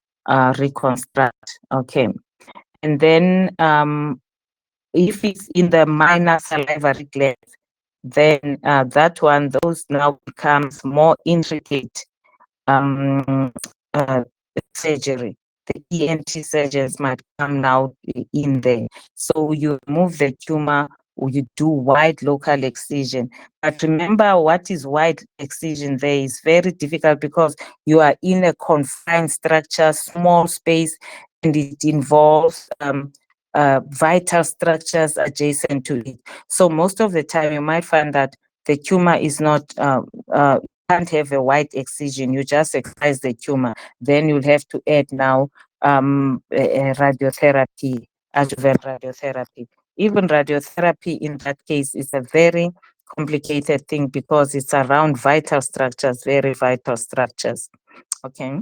reconstruct. Okay. And then if it's in the minor salivary glands, then that one, those now becomes more intricate um, uh, surgery. The ENT surgeons might come now in there. So you remove the tumor or you do wide local excision. But remember, what is wide excision there is very difficult because you are in a confined structure, small space, and it involves vital structures adjacent to it. So most of the time you might find that the tumor is not can't have a wide excision. You just excise the tumor. Then you'll have to add now radiotherapy, adjuvant radiotherapy. Even radiotherapy in that case is a very complicated thing because it's around vital structures, very vital structures. Okay.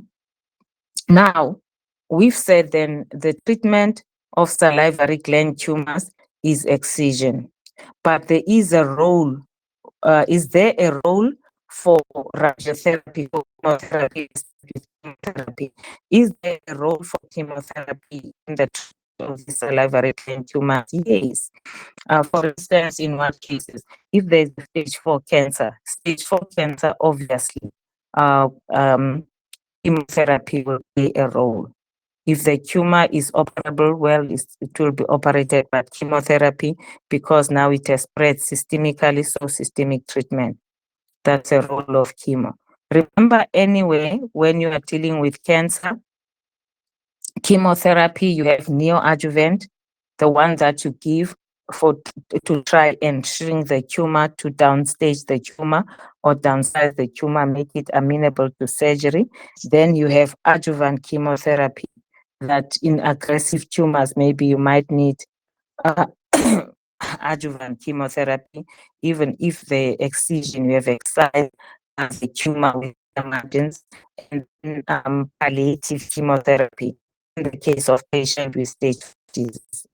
Now, we've said then the treatment of salivary gland tumors is excision, but there is a role. Is there a role for radiotherapy, for chemotherapy? Chemotherapy? Is there a role for chemotherapy in the treatment of the salivary gland tumors? Yes. For instance, in what cases? If there's a stage 4 cancer, obviously, chemotherapy will play a role. If the tumor is operable, well, it will be operated, but chemotherapy, because now it has spread systemically, so systemic treatment. That's a role of chemo. Remember, anyway, when you are dealing with cancer, chemotherapy, you have neoadjuvant, the one that you give to try and shrink the tumor, to downstage the tumor or downsize the tumor, make it amenable to surgery. Then you have adjuvant chemotherapy, that in aggressive tumors, maybe you might need adjuvant chemotherapy, even if the excision, you have excised the tumor with the margins, and then palliative chemotherapy in the case of patient with stage 4 disease.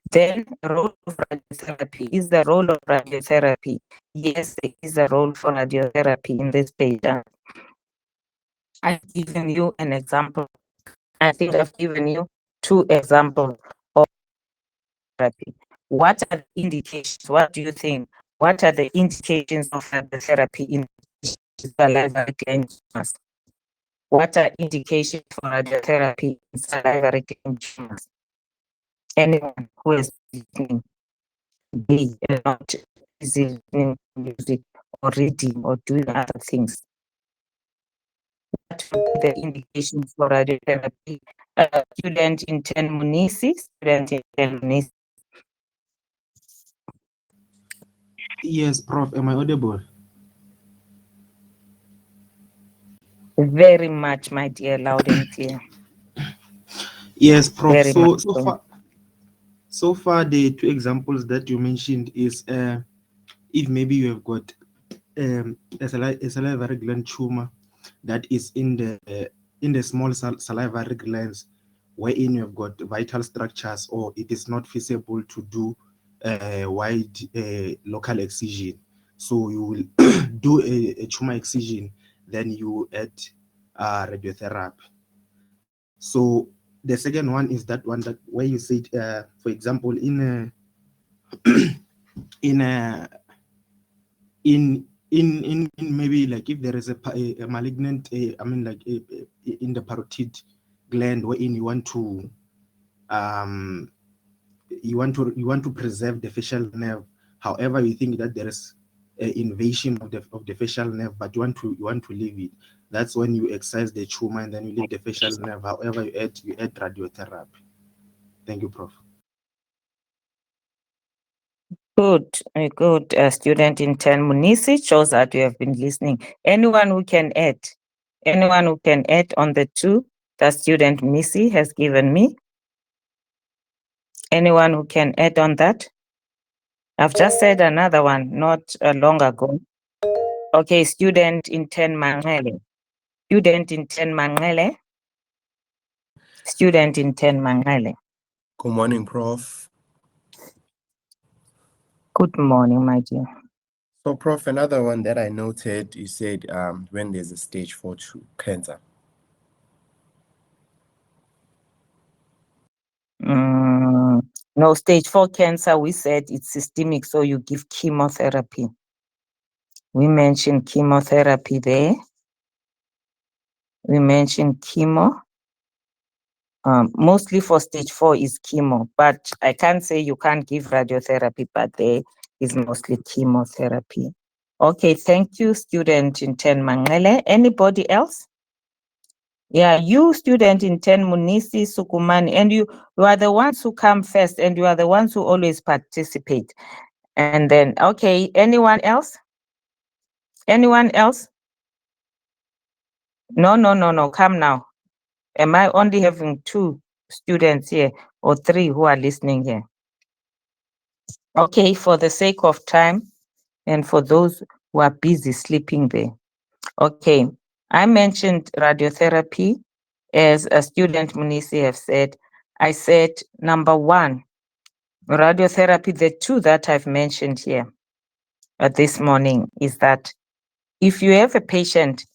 Then role of radiotherapy. Is the role of radiotherapy? Yes, there is a role for radiotherapy in this patient. I've given you an example. I think I've given you 2 examples of therapy. What are the indications? What do you think? What are the indications of radiotherapy in salivary gland tumors? What are indications for radiotherapy in salivary gland tumors? Anyone who is listening, be not busy listening to music or reading or doing other things. What would be the indications for radiotherapy? Student in 10 Munisi, student in 10 Munisi. Yes, Prof. Am I audible? Very much, my dear, loud and clear. Yes, Prof. Very much So far, the 2 examples that you mentioned is if maybe you have got a salivary gland tumor that is in the small salivary glands, wherein you have got vital structures, or it is not feasible to do a wide local excision. So you will do a tumor excision, then you add radiotherapy. So the second one is that one that where you said, for example, in in a in maybe like if there is a malignant, I mean like in the parotid gland, wherein you want to preserve the facial nerve. However, you think that there is an invasion of the facial nerve, but you want to leave it. That's when you excise the tumor and then you leave the facial nerve. However, you add radiotherapy. Thank you, Prof. Good, a good student in 10 Munisi shows that you have been listening. Anyone who can add? Anyone who can add on the two that student Munisi has given me? Anyone who can add on that? I've just said another one not long ago. Okay, student in 10 Mangele. Student in 10 Mangele. Student in 10 Mangele. Good morning, Prof. Good morning, my dear. So, Prof, another one that I noted, you said when there's a stage 4 cancer. No, stage 4 cancer, we said it's systemic, so you give chemotherapy. We mentioned chemotherapy there. We mentioned chemo. Mostly for stage 4 is chemo, but I can't say you can't give radiotherapy, but there is mostly chemotherapy. Okay, thank you, student in 10 Mangele. Anybody else? Yeah, you student in 10 Munisi, Sukumani, and you are the ones who come first and you are the ones who always participate. And then, okay, anyone else? Anyone else? No, come now. Am I only having 2 students here or 3 who are listening here? Okay, for the sake of time and for those who are busy sleeping there. Okay, I mentioned radiotherapy. As a student Munisi have said, I said number 1, radiotherapy, the 2 that I've mentioned here this morning is that if you have a patient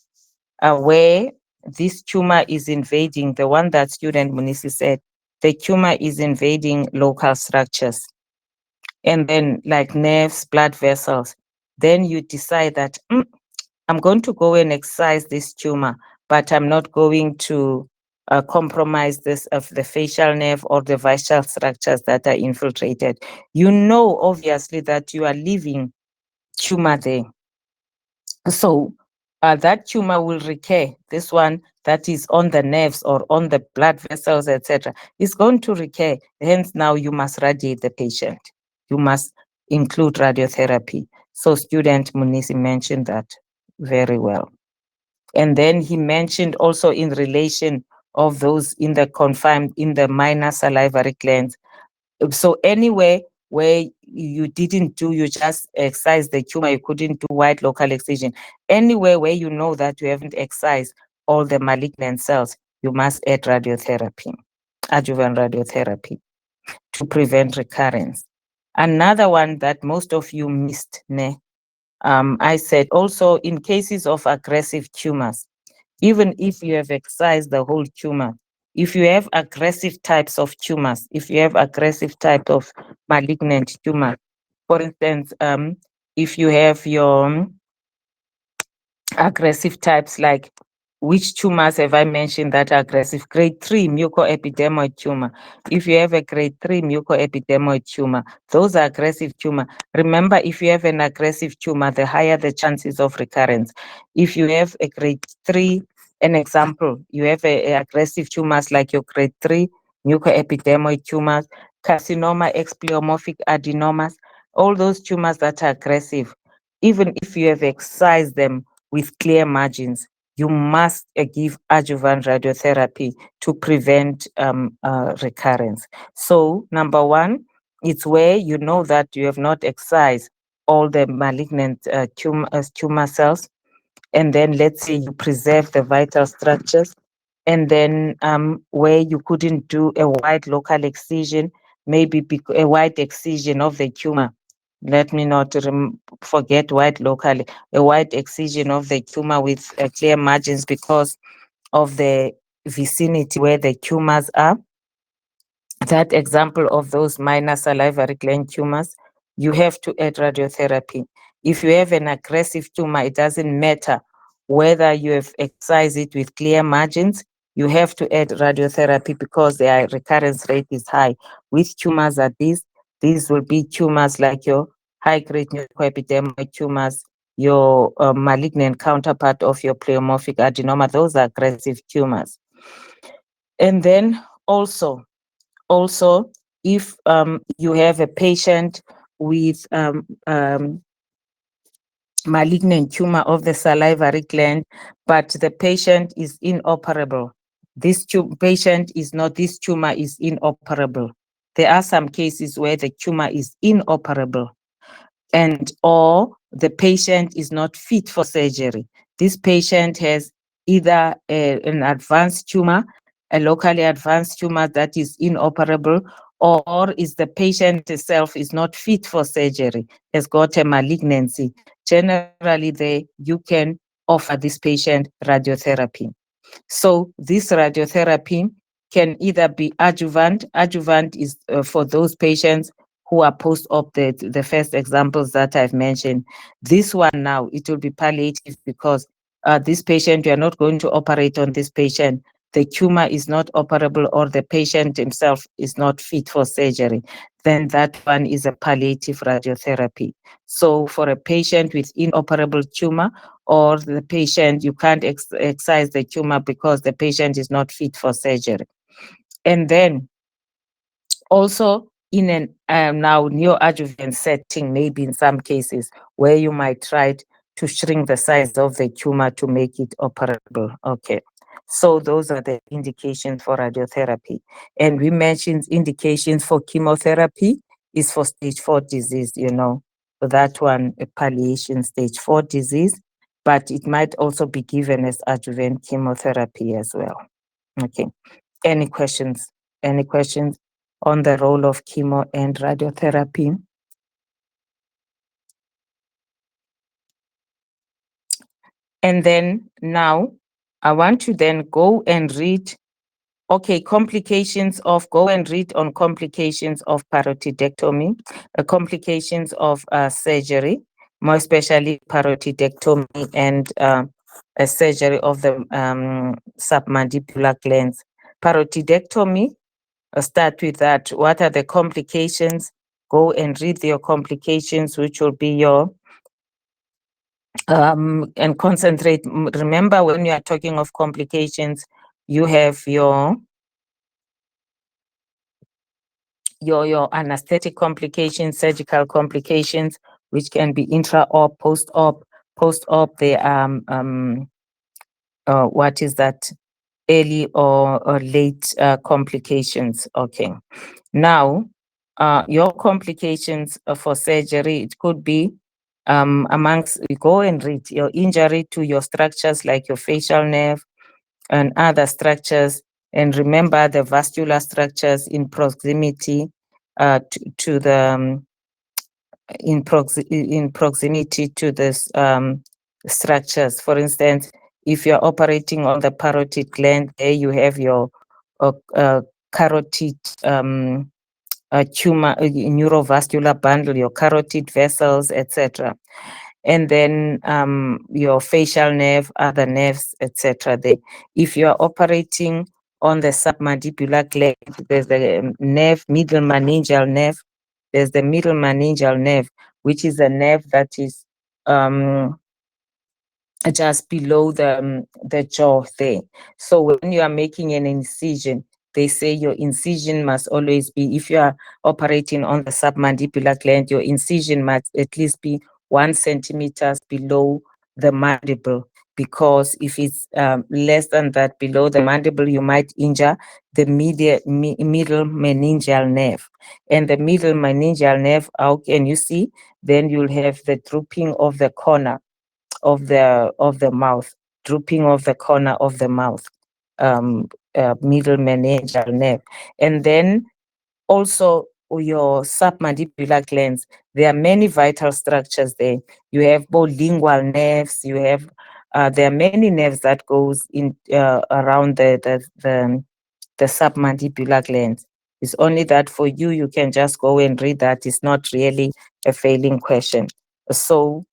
where this tumor is invading, the one that student Munisi said, the tumor is invading local structures, and then like nerves, blood vessels, then you decide that I'm going to go and excise this tumor, but I'm not going to compromise this of the facial nerve or the vital structures that are infiltrated. You know, obviously, that you are leaving tumor there. So that tumor will recur. This one that is on the nerves or on the blood vessels, etc., is going to recur. Hence, now you must radiate the patient. You must include radiotherapy. So student Munisi mentioned that very well. And then he mentioned also in relation of those in the confined, in the minor salivary glands. So anywhere where you didn't do, you just excised the tumor, you couldn't do wide local excision. Anywhere where you know that you haven't excised all the malignant cells, you must add radiotherapy, adjuvant radiotherapy, to prevent recurrence. Another one that most of you missed, I said also in cases of aggressive tumors, even if you have excised the whole tumor, if you have aggressive types of tumors, if you have aggressive type of malignant tumor, for instance, if you have your aggressive types, like which tumors have I mentioned that are aggressive? Grade 3 mucoepidermoid tumor. If you have a grade 3 mucoepidermoid tumor, those are aggressive tumor. Remember, if you have an aggressive tumor, the higher the chances of recurrence. If you have a grade 3, an example, you have a aggressive tumors like your grade 3 mucoepidermoid tumors, carcinoma, pleomorphic adenomas, all those tumors that are aggressive, even if you have excised them with clear margins, you must give adjuvant radiotherapy to prevent recurrence. So number 1, it's where you know that you have not excised all the malignant tumor cells. And then let's say you preserve the vital structures. And then where you couldn't do a wide local excision, maybe a wide excision of the tumor. Let me not forget wide local, a wide excision of the tumor with clear margins because of the vicinity where the tumors are. That example of those minor salivary gland tumors, you have to add radiotherapy. If you have an aggressive tumor, it doesn't matter whether you have excised it with clear margins, you have to add radiotherapy because their recurrence rate is high. Which tumors are these? These will be tumors like your high-grade neuroepidermoid tumors, your malignant counterpart of your pleomorphic adenoma. Those are aggressive tumors. And then also, if you have a patient with malignant tumor of the salivary gland, but the patient is inoperable. This patient is not, this tumor is inoperable. There are some cases where the tumor is inoperable and or the patient is not fit for surgery. This patient has either an advanced tumor, a locally advanced tumor that is inoperable, or is the patient itself is not fit for surgery, has got a malignancy. Generally, you can offer this patient radiotherapy. So this radiotherapy can either be adjuvant. Adjuvant is for those patients who are post-op, the first examples that I've mentioned. This one now, it will be palliative because this patient, you are not going to operate on this patient. The tumor is not operable or the patient himself is not fit for surgery. Then that one is a palliative radiotherapy. So for a patient with inoperable tumor or the patient, you can't excise the tumor because the patient is not fit for surgery. And then also in an now neoadjuvant setting, maybe in some cases where you might try to shrink the size of the tumor to make it operable. Okay. So those are the indications for radiotherapy. And we mentioned indications for chemotherapy is for stage 4 disease, you know. So that one, a palliation stage 4 disease, but it might also be given as adjuvant chemotherapy as well. Okay. Any questions? Any questions on the role of chemo and radiotherapy? And then now I want to then go and read, okay, complications of, go and read on complications of parotidectomy, complications of surgery, more especially parotidectomy and a surgery of the submandibular glands. Parotidectomy, start with that. What are the complications? Go and read your complications, which will be your and concentrate. Remember, when you are talking of complications, you have your anesthetic complications, surgical complications, which can be intra-op, post-op. Post-op, they what is that? Early or late complications. Okay. Now, your complications for surgery, it could be amongst, go and read your injury to your structures like your facial nerve and other structures. And remember the vascular structures in proximity to the, in proximity to this structures. For instance, if you're operating on the parotid gland, there you have your carotid tumor, neurovascular bundle, your carotid vessels, etc. And then your facial nerve, other nerves, etc. If you are operating on the submandibular gland, there's the nerve, middle meningeal nerve. There's the middle meningeal nerve, which is a nerve that is just below the jaw there. So when you are making an incision, they say your incision must always be, if you are operating on the submandibular gland, your incision must at least be 1 centimeter below the mandible, because if it's less than that, below the mandible, you might injure the middle meningeal nerve. And the middle meningeal nerve, how can you see? Then you'll have the drooping of the corner of the mouth, drooping of the corner of the mouth, middle meningeal nerve. And then also your submandibular glands, there are many vital structures there. You have both lingual nerves, you have there are many nerves that goes in around the submandibular glands. It's only that for you, you can just go and read that. It's not really a failing question. So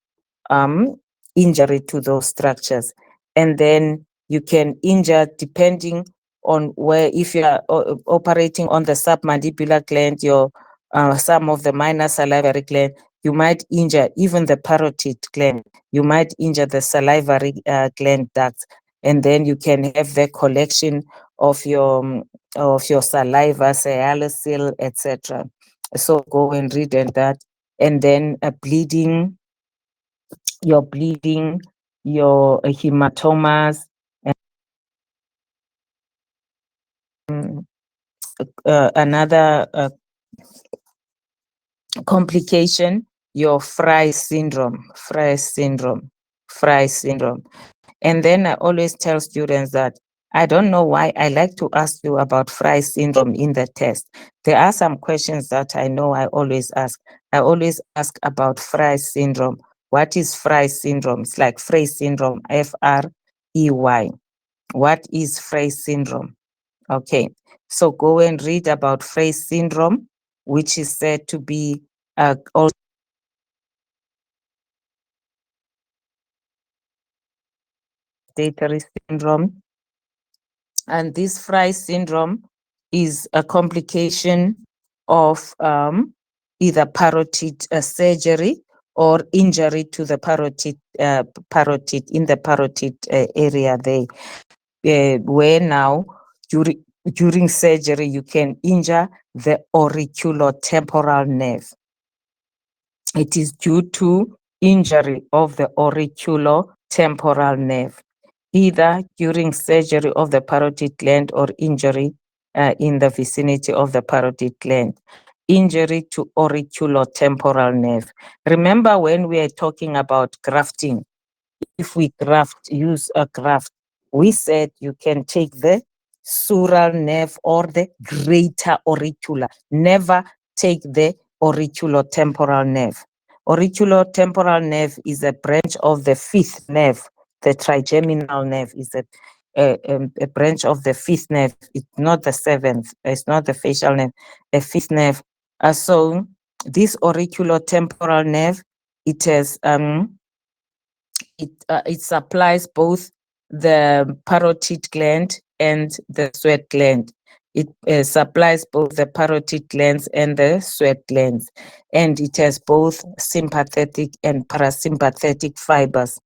injury to those structures. And then you can injure depending on where, if you are operating on the submandibular gland, your some of the minor salivary gland, you might injure even the parotid gland. You might injure the salivary gland ducts, and then you can have the collection of your saliva, salicyle, etc. So go and read that, and then bleeding, your hematomas, and another complication, your Fry syndrome. And then I always tell students that I don't know why I like to ask you about Fry syndrome in the test. There are some questions that I know I always ask. I always ask about Fry syndrome. What is Fry syndrome? It's like Frey syndrome, Frey. What is Frey syndrome? Okay, so go and read about Frey syndrome, which is said to be also gustatory syndrome. And this Fry syndrome is a complication of either parotid surgery or injury to the parotid in the parotid area there, where now during surgery you can injure the auriculotemporal nerve. It is due to injury of the auriculotemporal nerve, either during surgery of the parotid gland or injury in the vicinity of the parotid gland. Injury to auriculotemporal nerve. Remember when we are talking about grafting, if we use a graft, we said you can take the sural nerve or the greater auricular. Never take the auriculotemporal nerve. Auriculotemporal nerve is a branch of the fifth nerve. The trigeminal nerve is a branch of the fifth nerve. It's not the seventh. It's not the facial nerve. A fifth nerve. So this auriculotemporal nerve, it has it supplies both the parotid gland and the sweat gland. It supplies both the parotid glands and the sweat glands, and it has both sympathetic and parasympathetic fibers.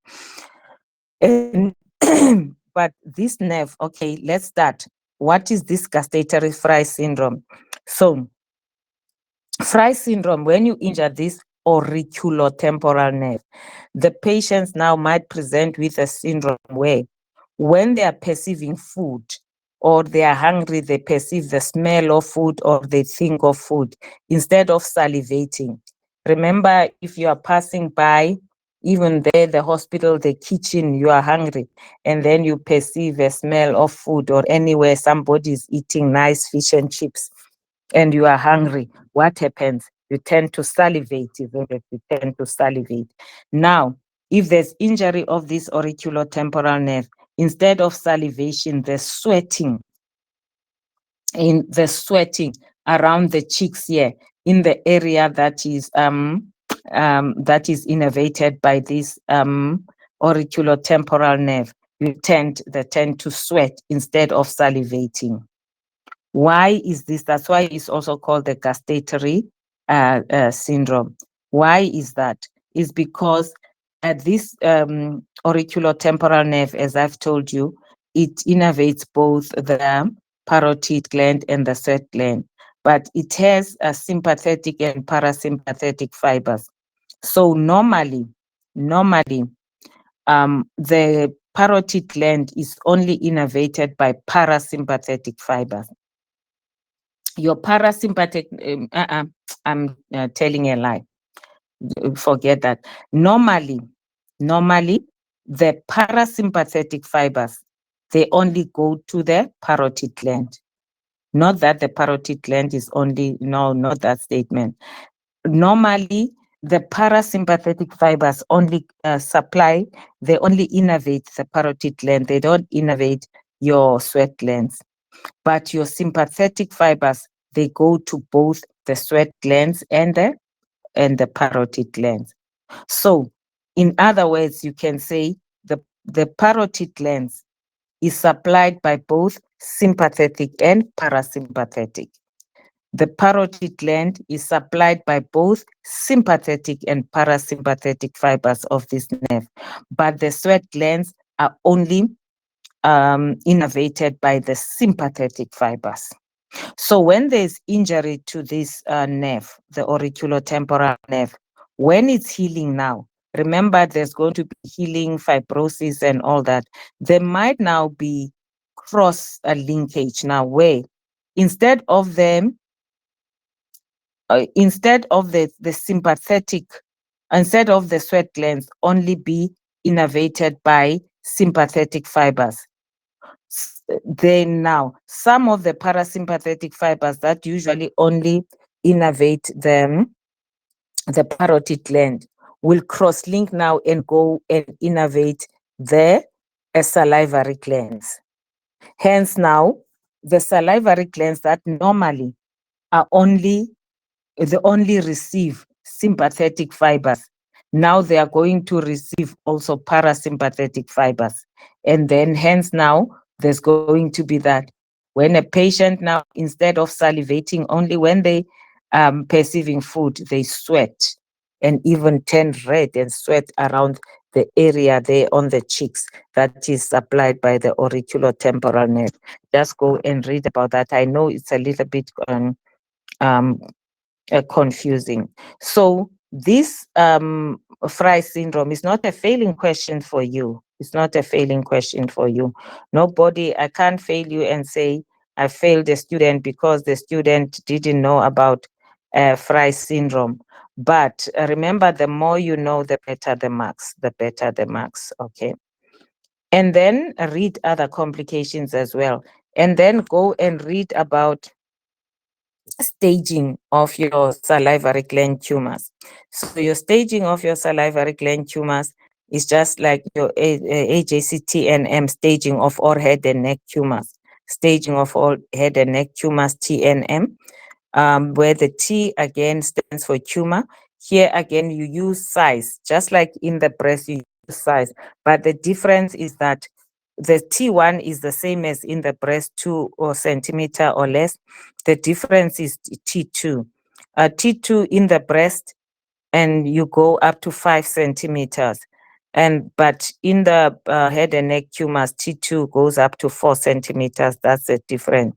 And but this nerve, okay, let's start. What is this gustatory Fry syndrome? So Fry syndrome, when you injure this auriculotemporal nerve, the patients now might present with a syndrome where when they are perceiving food or they are hungry, they perceive the smell of food or they think of food instead of salivating. Remember, if you are passing by, even there, the hospital, the kitchen, you are hungry, and then you perceive a smell of food, or anywhere somebody is eating nice fish and chips, and you are hungry, what happens? You tend to salivate, isn't it? You tend to salivate. Now, if there's injury of this auriculotemporal nerve, instead of salivation, the sweating around the cheeks here, in the area that is innervated by this auriculotemporal nerve, they tend to sweat instead of salivating. Why is this? That's why it's also called the gustatory syndrome. Why is that? Is because this auriculotemporal nerve, as I've told you, it innervates both the parotid gland and the sweat gland, but it has a sympathetic and parasympathetic fibers. So normally, the parotid gland is only innervated by parasympathetic fibers. Your parasympathetic, I'm telling a lie. Forget that. Normally, the parasympathetic fibers, they only go to the parotid gland. Not that the parotid gland is only, no, not that statement. Normally, the parasympathetic fibers only they only innervate the parotid gland. They don't innervate your sweat glands. But your sympathetic fibers, they go to both the sweat glands and the parotid glands. So, in other words, you can say the parotid glands is supplied by both sympathetic and parasympathetic. The parotid gland is supplied by both sympathetic and parasympathetic fibers of this nerve, but the sweat glands are only innervated by the sympathetic fibers. So when there's injury to this nerve, the auriculotemporal nerve, when it's healing now, remember there's going to be healing, fibrosis and all that. There might now be cross linkage now where instead of them, instead of the sympathetic, instead of the sweat glands only be innervated by sympathetic fibers, then now some of the parasympathetic fibers that usually only innervate them, the parotid gland, will cross-link now and go and innervate the salivary glands. Hence now, the salivary glands that normally are they only receive sympathetic fibers. Now they are going to receive also parasympathetic fibers. And then hence now, there's going to be that when a patient now, instead of salivating only when they perceiving food, they sweat and even turn red and sweat around the area there on the cheeks that is supplied by the auriculotemporal nerve. Just go and read about that. I know it's a little bit confusing. So this Fry syndrome is not a failing question for you. It's not a failing question for you. Nobody, I can't fail you and say I failed a student because the student didn't know about Fry syndrome. But remember, the more you know, the better the marks, okay? And then read other complications as well. And then go and read about staging of your salivary gland tumors. So your staging of your salivary gland tumors is just like your AJC-TNM staging of all head and neck tumors. Staging of all head and neck tumors, TNM, where the T again stands for tumor. Here again, you use size, just like in the breast, you use size. But the difference is that the T1 is the same as in the breast, 2 centimeter or less. The difference is T2. T2 in the breast, and you go up to 5 centimeters. But in the head and neck tumors, T2 goes up to 4 centimeters. That's the difference.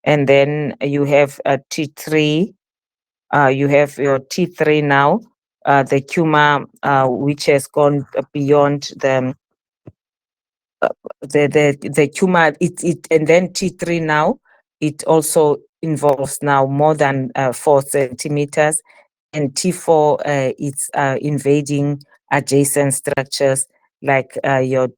And then you have a T3. You have your T3 now, the tumor which has gone beyond the tumor, and then T3 now, it also involves now more than 4 centimeters, and T4 it's invading adjacent structures like your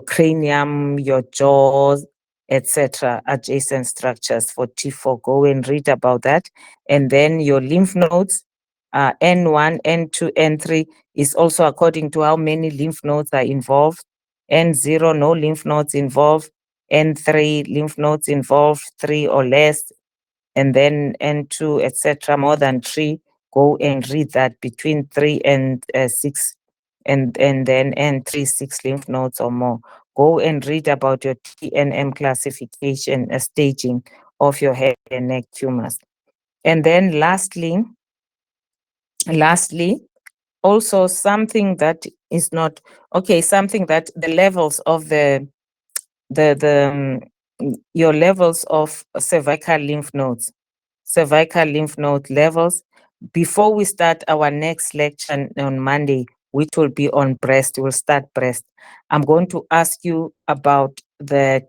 cranium, your jaws, etc. Adjacent structures for T4. Go and read about that. And then your lymph nodes, N1, N2, N3 is also according to how many lymph nodes are involved. N0, no lymph nodes involved. N3, lymph nodes involved, 3 or less. And then N2, etc., more than 3. Go and read that between 3 and 6. And then N3, 6 lymph nodes or more. Go and read about your TNM classification, staging of your head and neck tumors. And then lastly, also something that is not, okay, something that the levels of your levels of cervical lymph nodes levels. Before we start our next lecture on Monday, which will be on breast. We'll start breast. I'm going to ask you about the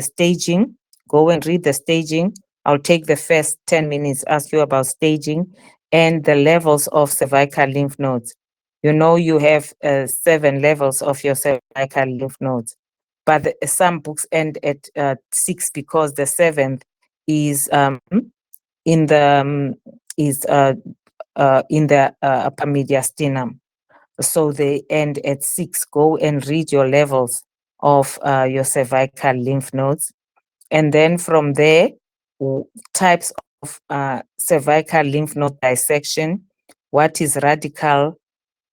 staging. Go and read the staging. I'll take the first 10 minutes, ask you about staging and the levels of cervical lymph nodes. You know, you have 7 levels of your cervical lymph nodes, but some books end at 6 because the 7th is in the upper mediastinum. So they end at 6. Go and read your levels of your cervical lymph nodes. And then from there, types of cervical lymph node dissection. What is radical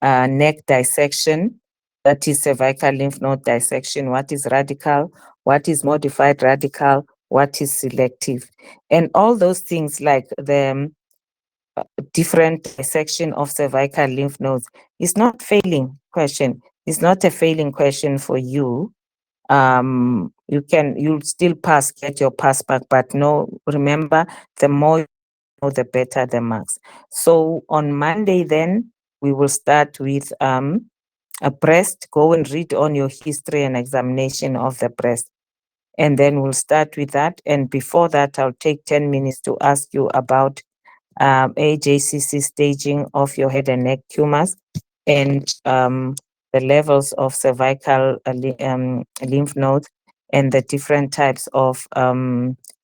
neck dissection? That is cervical lymph node dissection. What is radical? What is modified radical? What is selective? And all those things like the different dissection of cervical lymph nodes is not failing question. It's not a failing question for you. You'll still pass, get your pass back, but no, remember, the more you know, the better the marks. So on Monday, then we will start with a breast. Go and read on your history and examination of the breast. And then we'll start with that. And before that, I'll take 10 minutes to ask you about AJCC staging of your head and neck tumors and the levels of cervical lymph nodes and the different types of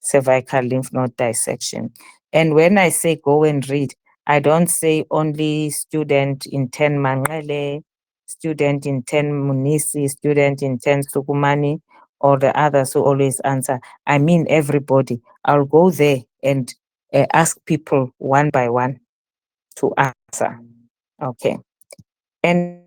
cervical lymph node dissection. And when I say go and read, I don't say only student in 10 Mangele, student in 10 Munisi, student in 10 Sukumani, or the others who always answer. I mean everybody. I'll go there and ask people one by one to answer. Okay. And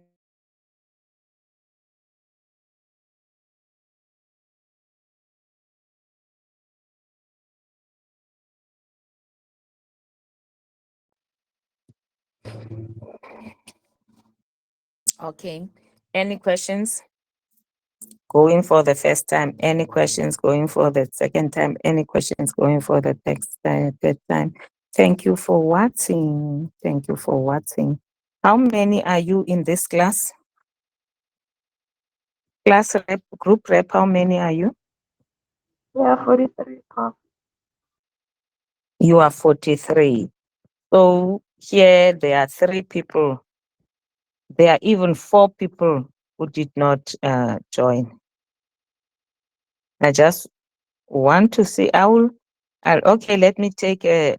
okay. Any questions? Going for the first time? Any questions going for the second time? Any questions going for the third time? Thank you for watching. Thank you for watching. How many are you in this class? Class rep, group rep, how many are you? Yeah, 43, Prof. You are 43. So here there are 3 people. There are even 4 people who did not join. I just want to see, okay, let me take a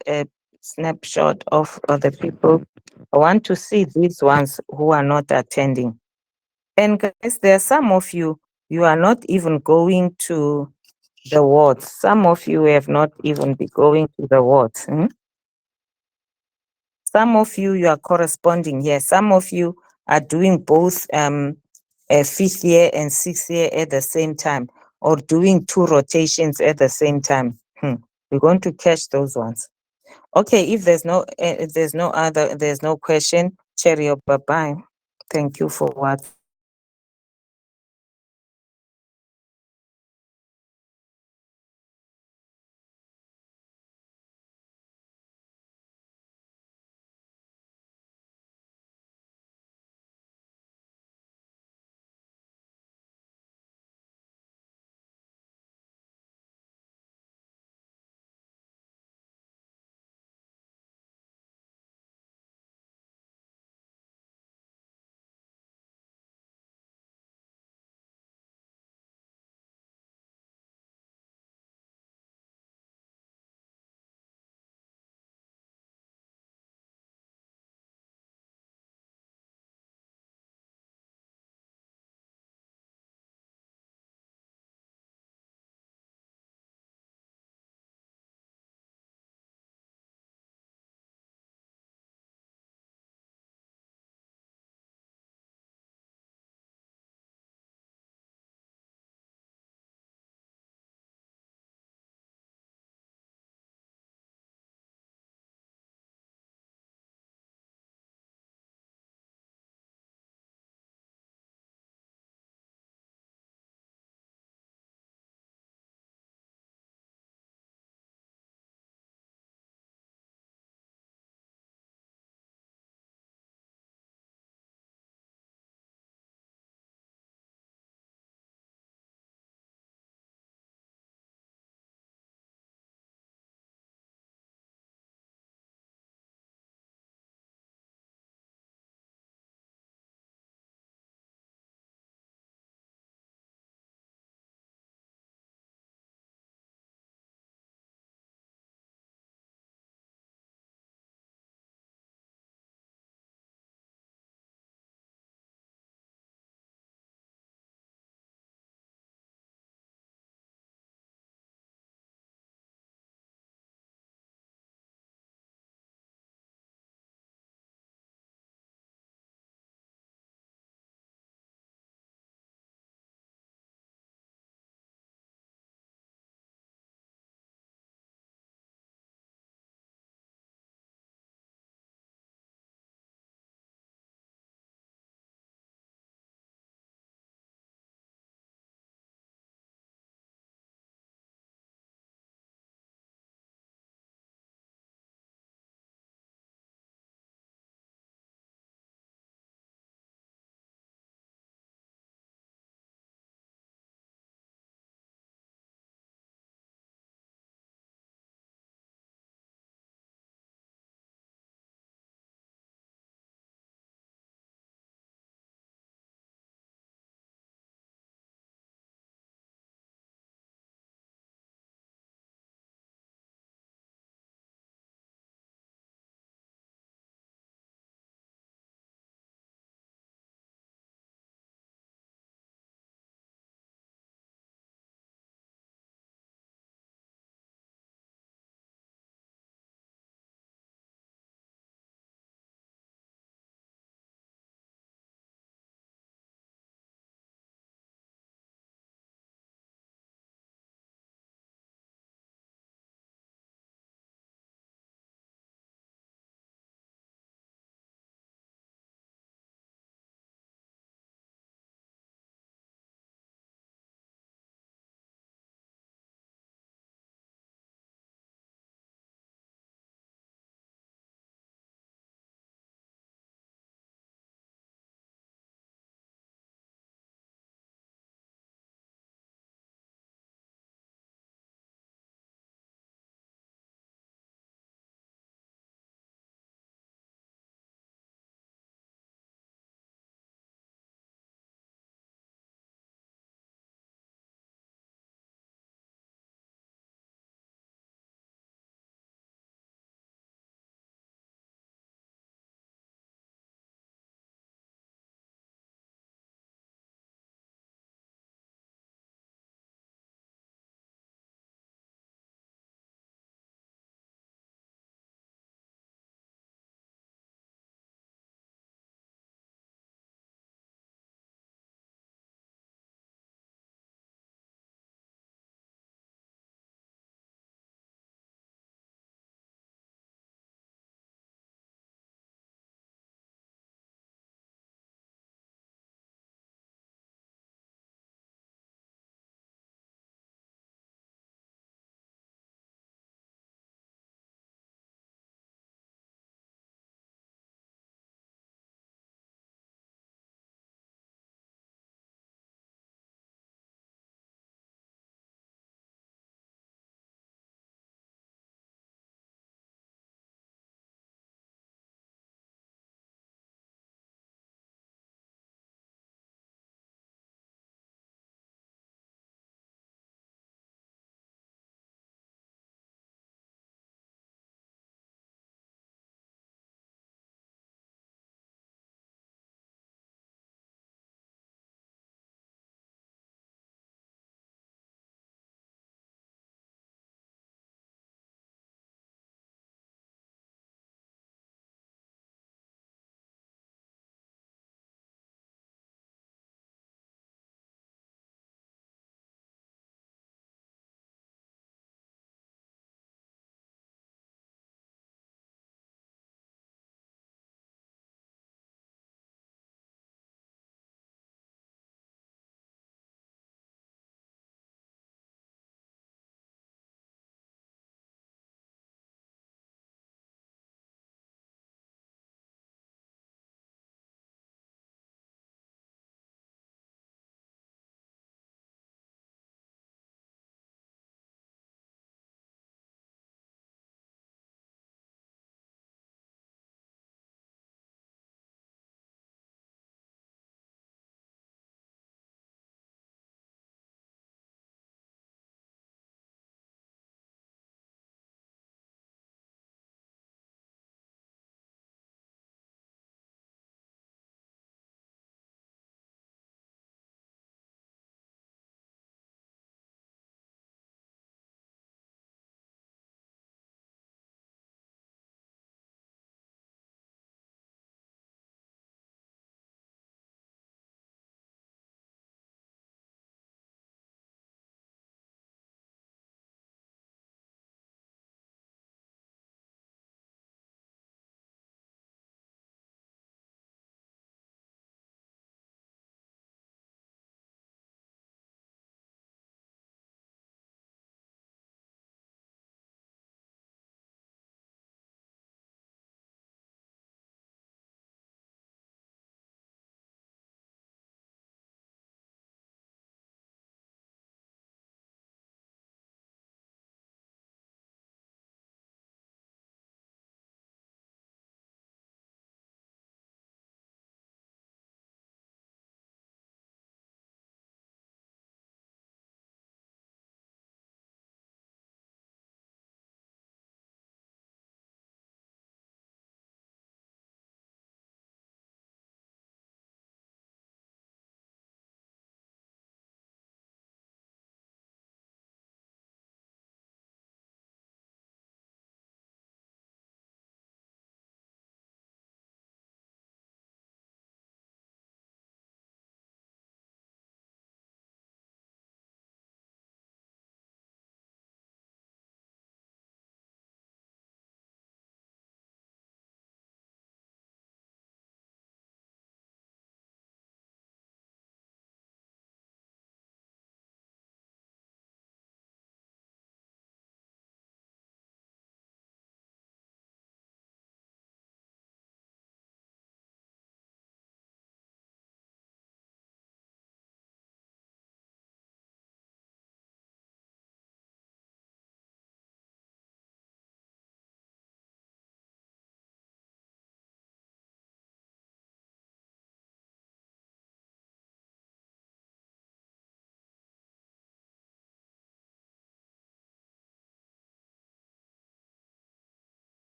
snapshot of the people. I want to see these ones who are not attending. And guys, there are some of you, you are not even going to the wards. Some of you have not even been going to the wards. Some of you, you are corresponding here. Some of you are doing both a 5th year and 6th year at the same time, or doing 2 rotations at the same time. We're going to catch those ones. Okay, if there's no question, cherry up, bye-bye. Thank you for watching.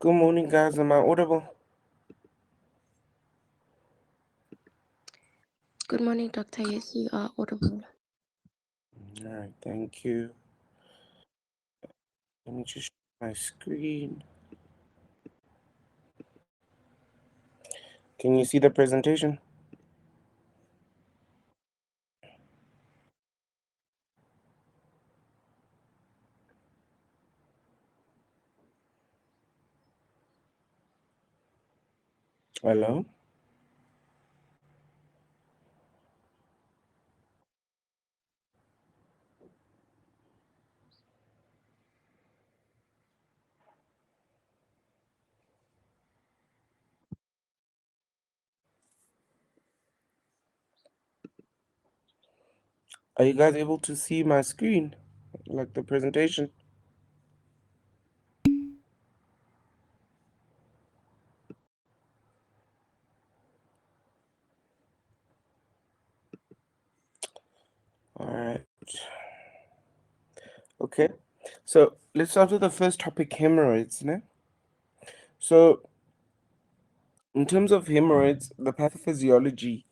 Good morning, guys. Am I audible? Good morning, Doctor. Yes, you are audible. All right, thank you. Let me just share my screen. Can you see the presentation? Hello? Are you guys able to see my screen, like the presentation? All right. Okay. So let's start with the first topic, hemorrhoids. Né? So in terms of hemorrhoids, the pathophysiology,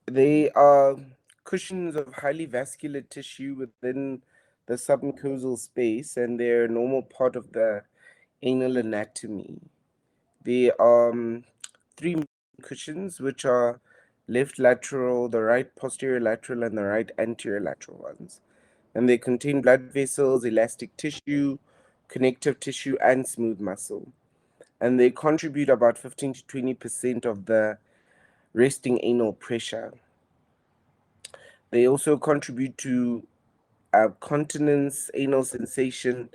they are cushions of highly vascular tissue within the submucosal space, and they're a normal part of the anal anatomy. There are three cushions, which are left lateral, the right posterior lateral, and the right anterior lateral ones. And they contain blood vessels, elastic tissue, connective tissue, and smooth muscle. And they contribute about 15 to 20% of the resting anal pressure. They also contribute to continence, anal sensation,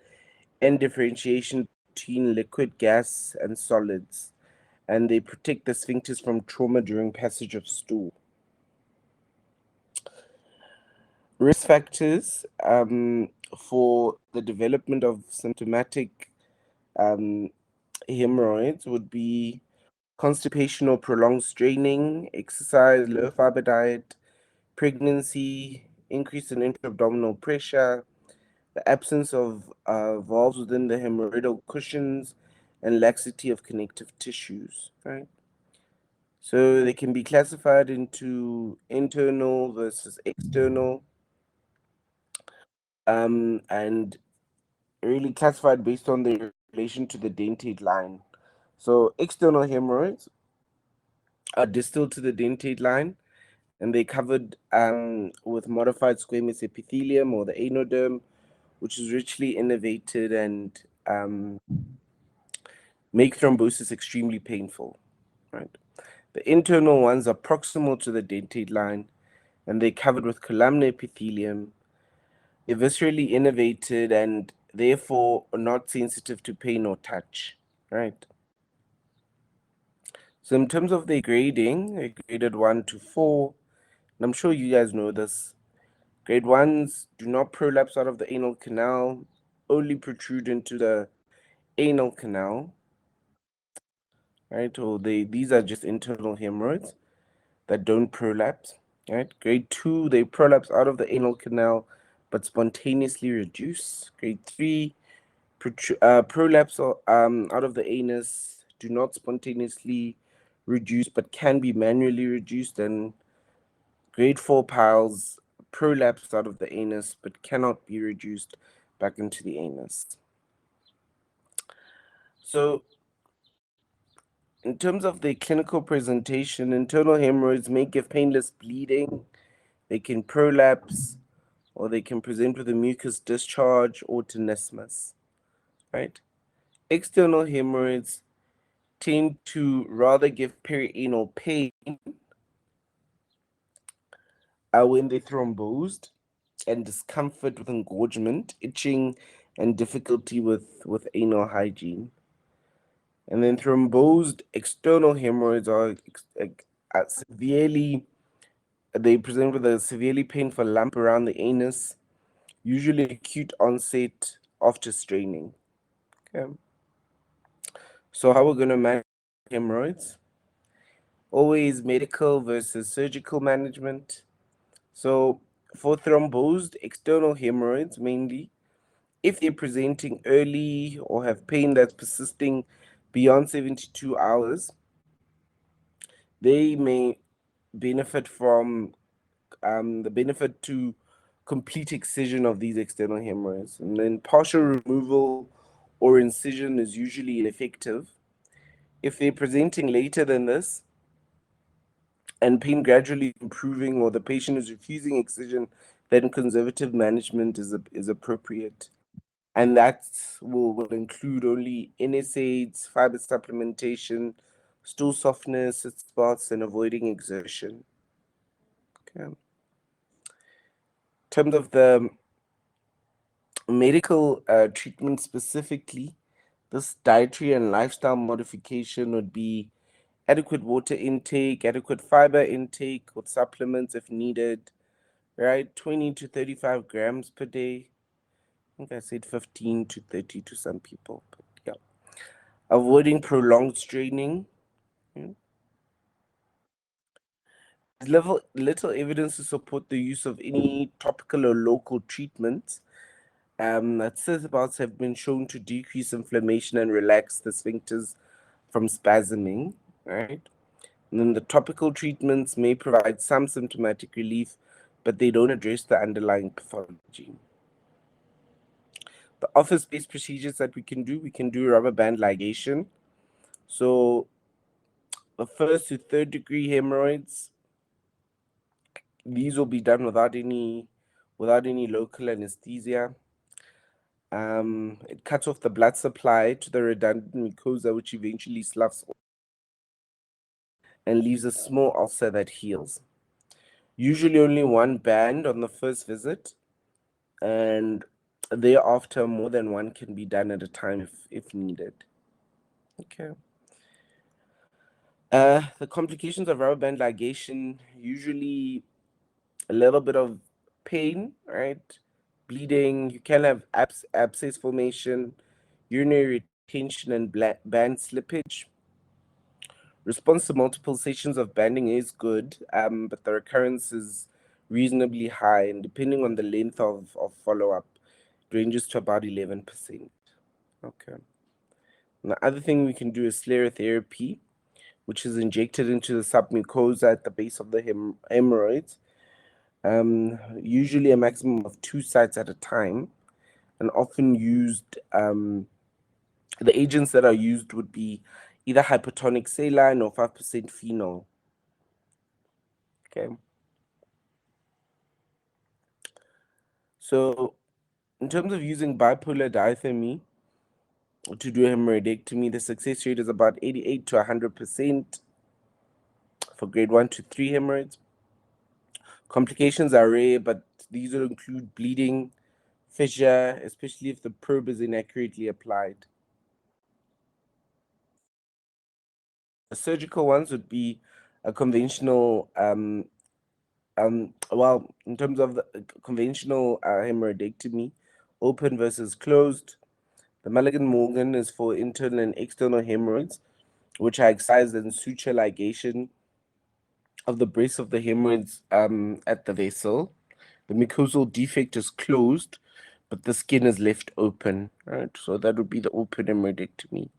and differentiation between liquid, gas, and solids. And they protect the sphincters from trauma during passage of stool. Risk factors for the development of symptomatic hemorrhoids would be constipation or prolonged straining, exercise, low fiber diet, pregnancy, increase in intra-abdominal pressure, the absence of valves within the hemorrhoidal cushions, and laxity of connective tissues, right? So they can be classified into internal versus external, and really classified based on their relation to the dentate line. So external hemorrhoids are distal to the dentate line, and they're covered with modified squamous epithelium or the anoderm, which is richly innervated and make thrombosis extremely painful, right? The internal ones are proximal to the dentate line, and they're covered with columnar epithelium. They're viscerally innervated and therefore are not sensitive to pain or touch, right? So in terms of their grading, they're graded 1 to 4, and I'm sure you guys know this. Grade 1s do not prolapse out of the anal canal, only protrude into the anal canal, right? Or these are just internal hemorrhoids that don't prolapse, right? Grade 2, they prolapse out of the anal canal but spontaneously reduce. Grade 3, prolapse out of the anus, do not spontaneously reduce but can be manually reduced. And grade 4 piles prolapse out of the anus but cannot be reduced back into the anus. So in terms of the clinical presentation, internal hemorrhoids may give painless bleeding, they can prolapse, or they can present with a mucus discharge or tenesmus, right? External hemorrhoids tend to rather give perianal pain when they're thrombosed, and discomfort with engorgement, itching, and difficulty with anal hygiene. And then thrombosed external hemorrhoids are severely, they present with a severely painful lump around the anus, usually acute onset after straining. Okay. So how we're going to manage hemorrhoids? Always medical versus surgical management. So for thrombosed external hemorrhoids, mainly, if they're presenting early or have pain that's persisting beyond 72 hours, they may benefit from the benefit to complete excision of these external hemorrhoids. And then partial removal or incision is usually ineffective. If they're presenting later than this and pain gradually improving or the patient is refusing excision, then conservative management is appropriate. And that will include only NSAIDs, fiber supplementation, stool softness, sitz baths, and avoiding exertion. Okay. In terms of the medical treatment specifically, this dietary and lifestyle modification would be adequate water intake, adequate fiber intake with supplements if needed, right? 20 to 35 grams per day. I think I said 15 to 30 to some people, but yeah. Avoiding prolonged straining. There's little evidence to support the use of any topical or local treatments. That sitz baths have been shown to decrease inflammation and relax the sphincters from spasming, right? And then the topical treatments may provide some symptomatic relief, but they don't address the underlying pathology. The office-based procedures that we can do rubber band ligation. So the first to third degree hemorrhoids, these will be done without any local anesthesia. It cuts off the blood supply to the redundant mucosa, which eventually sloughs and leaves a small ulcer that heals. Usually only one band on the first visit, and thereafter more than one can be done at a time if needed. Okay. The complications of rubber band ligation, usually a little bit of pain, right? Bleeding, you can have abscess formation, urinary retention, and band slippage. Response to multiple sessions of banding is good, but the recurrence is reasonably high, and depending on the length of follow-up, it ranges to about 11%. Okay. And the other thing we can do is sclerotherapy, which is injected into the submucosa at the base of the hemorrhoids. Usually a maximum of 2 sites at a time, and often used, the agents that are used would be either hypertonic saline or 5% phenol. Okay. So in terms of using bipolar diathermy to do a hemorrhoidectomy, the success rate is about 88 to 100% for grade 1 to 3 hemorrhoids. Complications are rare, but these will include bleeding, fissure, especially if the probe is inaccurately applied. The surgical ones would be a conventional, well, in terms of the conventional hemorrhoidectomy, open versus closed. The Mulligan-Morgan is for internal and external hemorrhoids, which are excised and suture ligation of the breast of the hemorrhoids at the vessel. The mucosal defect is closed, but the skin is left open, right? So that would be the open hemorrhoidectomy.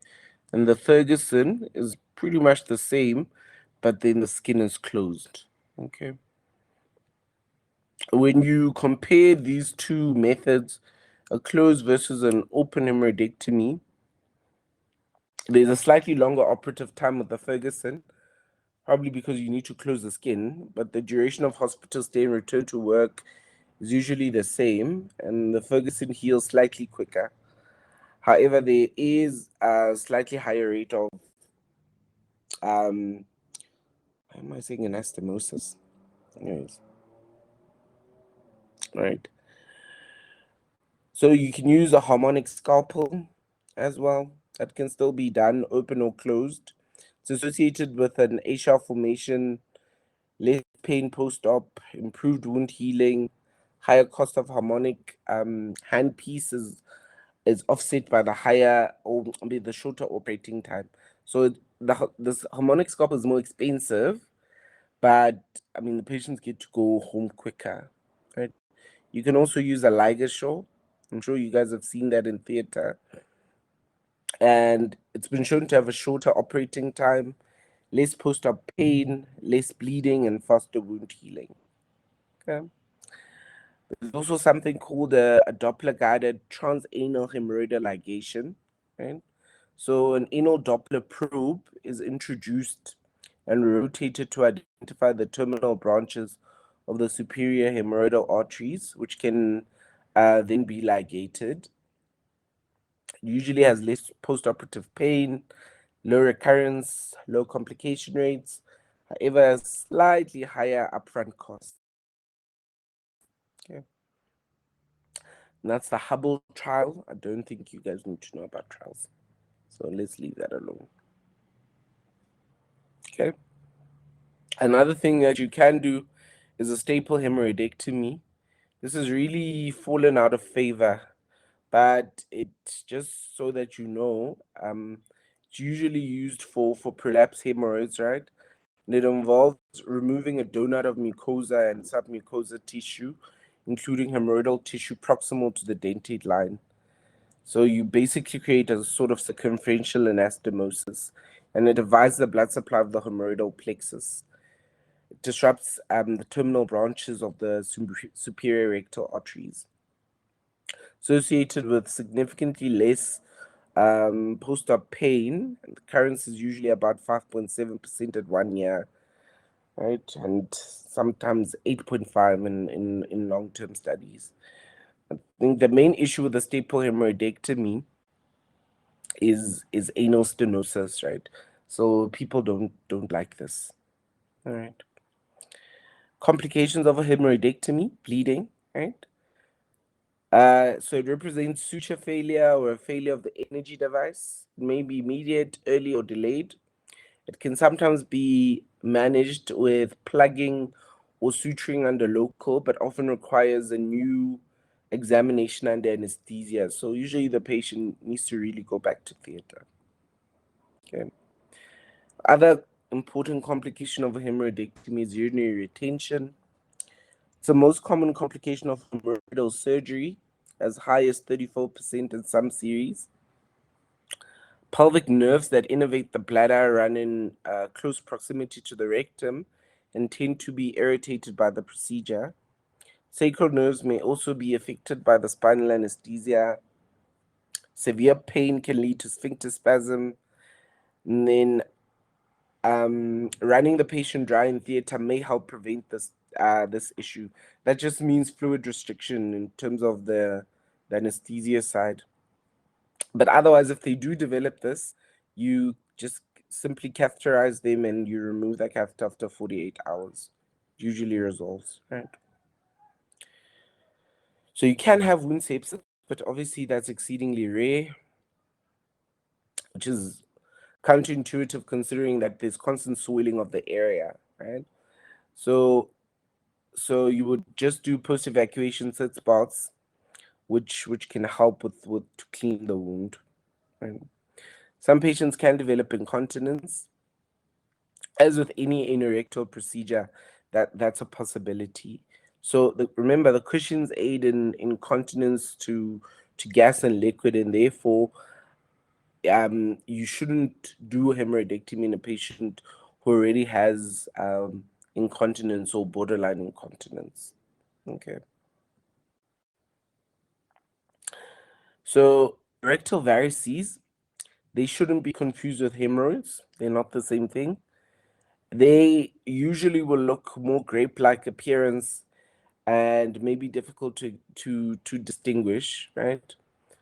And the Ferguson is pretty much the same, but then the skin is closed. Okay. When you compare these two methods, a closed versus an open hemorrhoidectomy, there's a slightly longer operative time with the Ferguson, probably because you need to close the skin, but the duration of hospital stay and return to work is usually the same, and the Ferguson heals slightly quicker. However, there is a slightly higher rate of how am I saying anastomosis? Anyways, right. So you can use a harmonic scalpel as well. That can still be done open or closed. It's associated with an A-sharp formation, less pain post-op, improved wound healing, higher cost of harmonic handpiece is offset by the higher or the shorter operating time. So this harmonic scalpel is more expensive, but I mean the patients get to go home quicker, right? You can also use a ligasure. I'm sure you guys have seen that in theater. and it's been shown to have a shorter operating time, less post-op pain, less bleeding, and faster wound healing. Okay. There's also something called a Doppler-guided transanal hemorrhoidal ligation. Right? So an anal Doppler probe is introduced and rotated to identify the terminal branches of the superior hemorrhoidal arteries, which can then be ligated. It usually has less post-operative pain, low recurrence, low complication rates, however, slightly higher upfront costs. Okay. And that's the Hubble trial. I don't think you guys need to know about trials. So let's leave that alone. Okay. Another thing that you can do is a staple hemorrhoidectomy. This has really fallen out of favor, but it's just so that you know, it's usually used for prolapse hemorrhoids, right? And it involves removing a donut of mucosa and submucosa tissue, including hemorrhoidal tissue proximal to the dentate line. So you basically create a sort of circumferential anastomosis, and it divides the blood supply of the hemorrhoidal plexus. It disrupts the terminal branches of the superior rectal arteries, associated with significantly less post-op pain. The occurrence is usually about 5.7% at 1 year, right? And sometimes 8.5 in long-term studies. I think the main issue with the staple hemorrhoidectomy is anal stenosis, right? So people don't like this. All right. Complications of a hemorrhoidectomy, bleeding, right? So it represents suture failure or a failure of the energy device. It may be immediate, early, or delayed. It can sometimes be managed with plugging or suturing under local, but often requires a new examination under anesthesia. So usually the patient needs to really go back to theater. Okay. Other important complication of a hemorrhoidectomy is urinary retention. It's the most common complication of hemorrhoidal surgery, as high as 34% in some series. Pelvic nerves that innervate the bladder run in close proximity to the rectum and tend to be irritated by the procedure. Sacral nerves may also be affected by the spinal anesthesia. Severe pain can lead to sphincter spasm. And then running the patient dry in theater may help prevent this issue. That just means fluid restriction in terms of the anesthesia side. But otherwise, if they do develop this, you just simply catheterize them and you remove that catheter after 48 hours. Usually resolves, right? So you can have wound sepsis, but obviously that's exceedingly rare, which is counterintuitive considering that there's constant swelling of the area, right? So you would just do post-evacuation sitz baths, which can help with to clean the wound. Right? Some patients can develop incontinence. As with any anorectal procedure, that's a possibility. So remember, the cushions aid in incontinence to gas and liquid, and therefore you shouldn't do a hemorrhoidectomy in a patient who already has incontinence or borderline incontinence. Okay. So rectal varices, they shouldn't be confused with hemorrhoids. They're not the same thing. They usually will look more grape-like appearance and may be difficult to distinguish, right?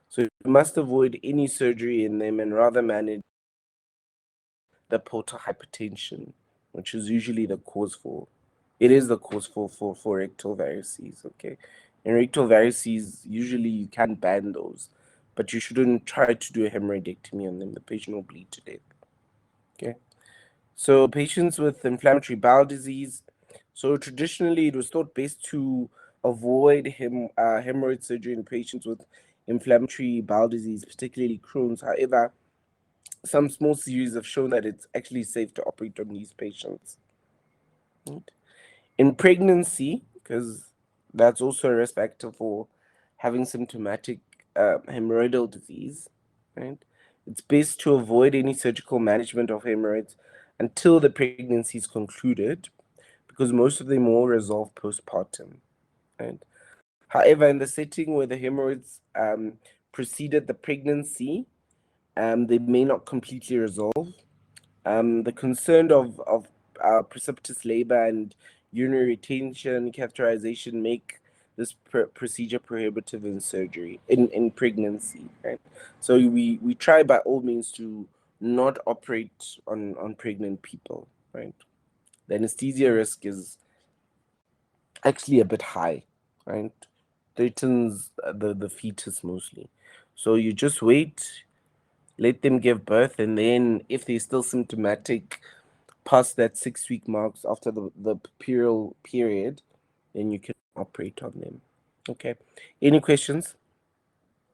So you must avoid any surgery in them and rather manage the portal hypertension, which is usually the cause for. It is the cause for rectal varices, okay? And rectal varices, usually you can ban those, but you shouldn't try to do a hemorrhoidectomy on them. The patient will bleed to death, okay? So patients with inflammatory bowel disease, so traditionally it was thought best to avoid hemorrhoid surgery in patients with inflammatory bowel disease, particularly Crohn's. However, some small series have shown that it's actually safe to operate on these patients. Right? In pregnancy, because that's also a risk factor for having symptomatic hemorrhoidal disease, right? It's best to avoid any surgical management of hemorrhoids until the pregnancy is concluded, because most of them will resolve postpartum. Right? However, in the setting where the hemorrhoids preceded the pregnancy, they may not completely resolve. The concern of precipitous labor and urinary retention, catheterization make this procedure prohibitive in surgery, in pregnancy, right? So we try by all means to not operate on pregnant people, right? The anesthesia risk is actually a bit high, right? Threatens the fetus mostly. So you just wait, let them give birth, and then if they're still symptomatic past that 6-week marks after the puerperal period, then you can operate on them. Okay. Any questions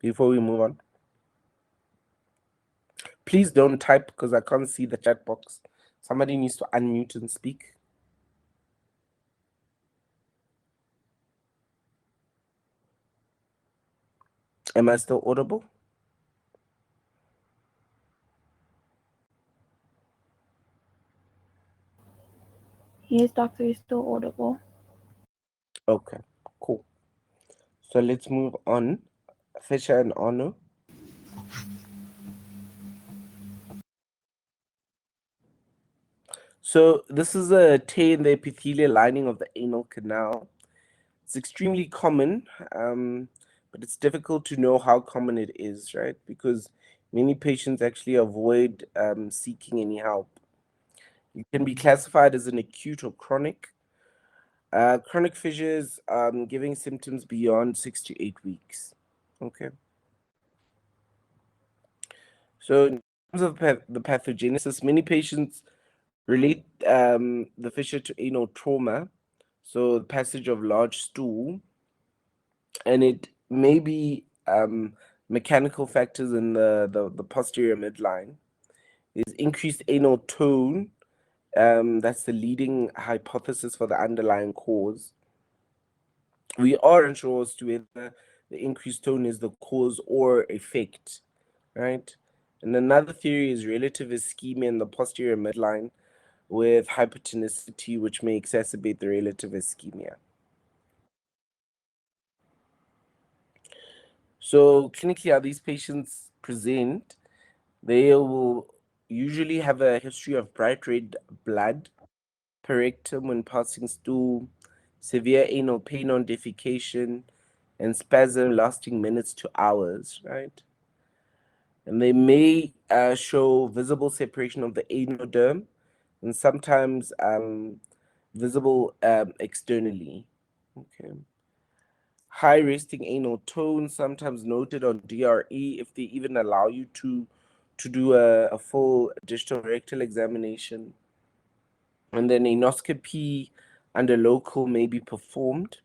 before we move on? Please don't type because I can't see the chat box. Somebody needs to unmute and speak. Am I still audible? Yes, doctor, is still audible. Okay, cool. So let's move on. Fisher and Arno. So this is a tear in the epithelial lining of the anal canal. It's extremely common, but it's difficult to know how common it is, right? Because many patients actually avoid seeking any help. It can be classified as an acute or chronic. Chronic fissures giving symptoms beyond 6 to 8 weeks. Okay. So in terms of the pathogenesis, many patients relate the fissure to anal trauma, so the passage of large stool, and it may be mechanical factors in the posterior midline. There's increased anal tone. That's the leading hypothesis for the underlying cause. We are unsure as to whether the increased tone is the cause or effect, right? And another theory is relative ischemia in the posterior midline with hypertonicity, which may exacerbate the relative ischemia. So clinically, how these patients present, they will usually have a history of bright red blood per rectum when passing stool, severe anal pain on defecation, and spasm lasting minutes to hours, right? And they may show visible separation of the anoderm and sometimes visible externally. Okay. High resting anal tone, sometimes noted on DRE if they even allow you to do a full digital rectal examination. And then anoscopy under local may be performed.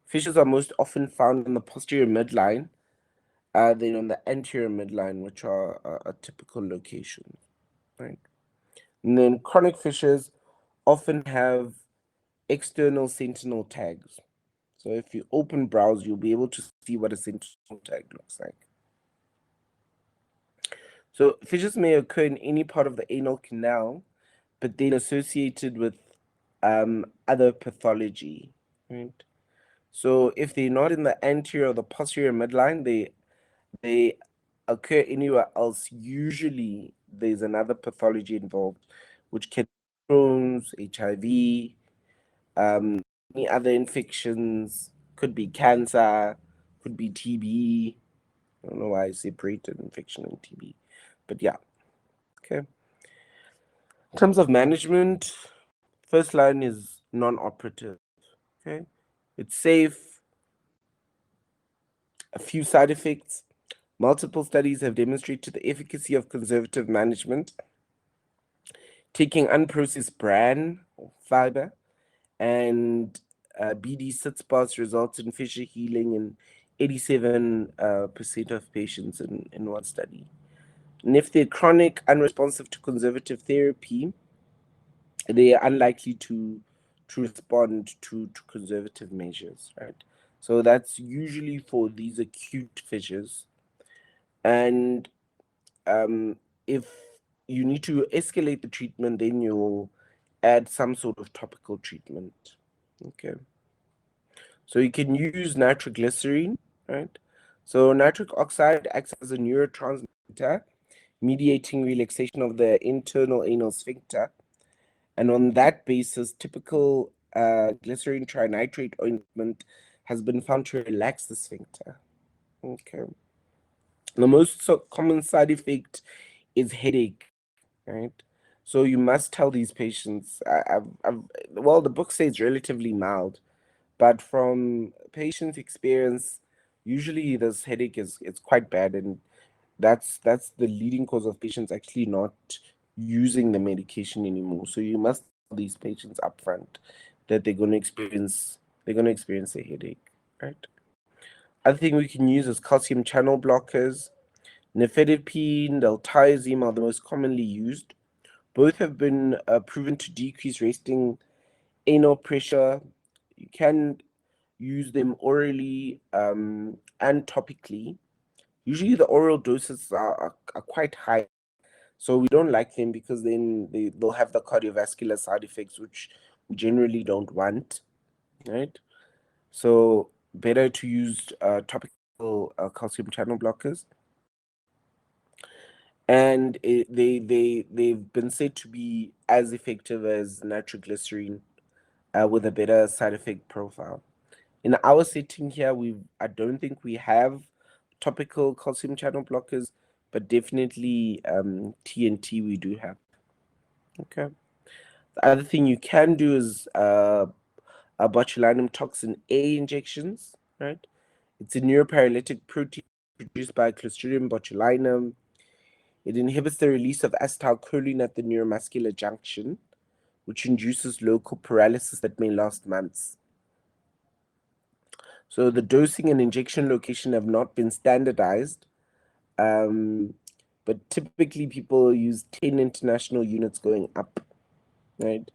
Fissures are most often found in the posterior midline, then on the anterior midline, which are a typical location, right? And then chronic fissures often have external sentinel tags. So if you open browse, you'll be able to see what a sentinel tag looks like. So fissures may occur in any part of the anal canal, but then associated with other pathology, right? So if they're not in the anterior or the posterior midline, they occur anywhere else. Usually there's another pathology involved, which can be Crohn's, HIV, any other infections, could be cancer, could be TB. I don't know why I separated infection and TB, but yeah. Okay. In terms of management, first line is non-operative. Okay. It's safe. A few side effects. Multiple studies have demonstrated the efficacy of conservative management. Taking unprocessed bran or fiber and BD sitz baths results in fissure healing in 87% of patients in one study. And if they're chronic, unresponsive to conservative therapy, they are unlikely to respond to conservative measures, right? So that's usually for these acute fissures. And if you need to escalate the treatment, then you'll add some sort of topical treatment. Okay. So you can use nitroglycerine, right? So nitric oxide acts as a neurotransmitter, mediating relaxation of the internal anal sphincter. And on that basis, typical glycerine trinitrate ointment has been found to relax the sphincter. Okay. The most common side effect is headache, right? So you must tell these patients. Well, the book says relatively mild, but from patients' experience, usually this headache is it's quite bad, and that's the leading cause of patients actually not using the medication anymore. So you must tell these patients upfront that they're going to experience a headache, right? Other thing we can use is calcium channel blockers. Nifedipine, diltiazem are the most commonly used. Both have been proven to decrease resting anal pressure. You can use them orally and topically. Usually the oral doses are quite high, so we don't like them because then they'll have the cardiovascular side effects, which we generally don't want, right? So better to use topical calcium channel blockers. And they've been said to be as effective as nitroglycerine with a better side effect profile. In our setting here, I don't think we have topical calcium channel blockers, but definitely TNT we do have. Okay. The other thing you can do is botulinum toxin A injections, right? It's a neuroparalytic protein produced by Clostridium botulinum. It inhibits the release of acetylcholine at the neuromuscular junction, which induces local paralysis that may last months. So the dosing and injection location have not been standardized, but typically people use 10 international units going up, right?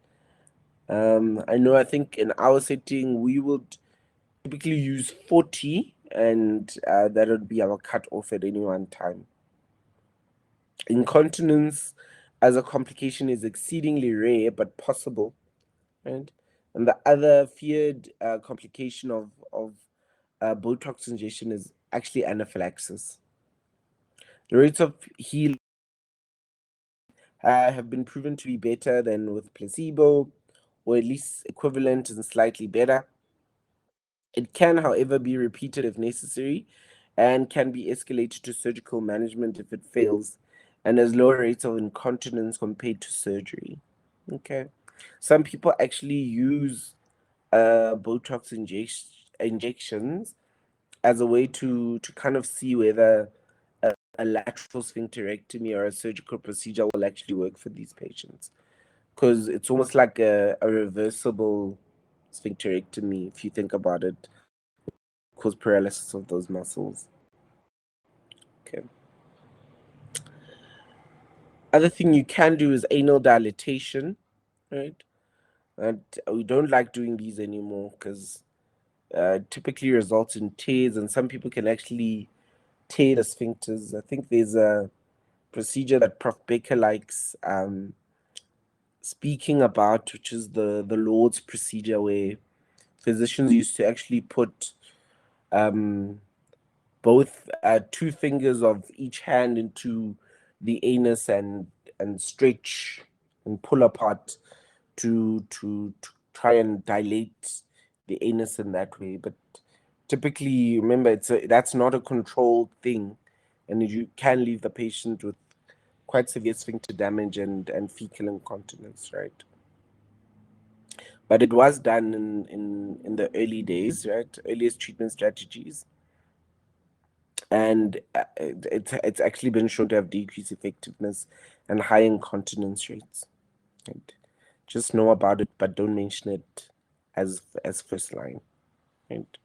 I think in our setting, we would typically use 40, and that would be our cutoff at any one time. Incontinence as a complication is exceedingly rare but possible, right? And the other feared complication of Botox injection is actually anaphylaxis. The rates of healing have been proven to be better than with placebo, or at least equivalent and slightly better. It can, however, be repeated if necessary and can be escalated to surgical management if it fails and has lower rates of incontinence compared to surgery. Okay. Some people actually use Botox injections as a way to kind of see whether a lateral sphincterectomy or a surgical procedure will actually work for these patients, because it's almost like a reversible sphincterectomy if you think about it, cause paralysis of those muscles. Okay. Other thing you can do is anal dilatation, right? And we don't like doing these anymore because typically results in tears, and some people can actually tear the sphincters. I think there's a procedure that Prof. Baker likes speaking about, which is the Lord's procedure, where physicians used to actually put both two fingers of each hand into the anus and stretch and pull apart to try and dilate the anus in that way. But typically, remember, that's not a controlled thing, and you can leave the patient with quite severe sphincter damage and fecal incontinence, right? But it was done in the early days, right? Earliest treatment strategies, and it's actually been shown to have decreased effectiveness and high incontinence rates. Right? Just know about it, but don't mention it as first line. Right?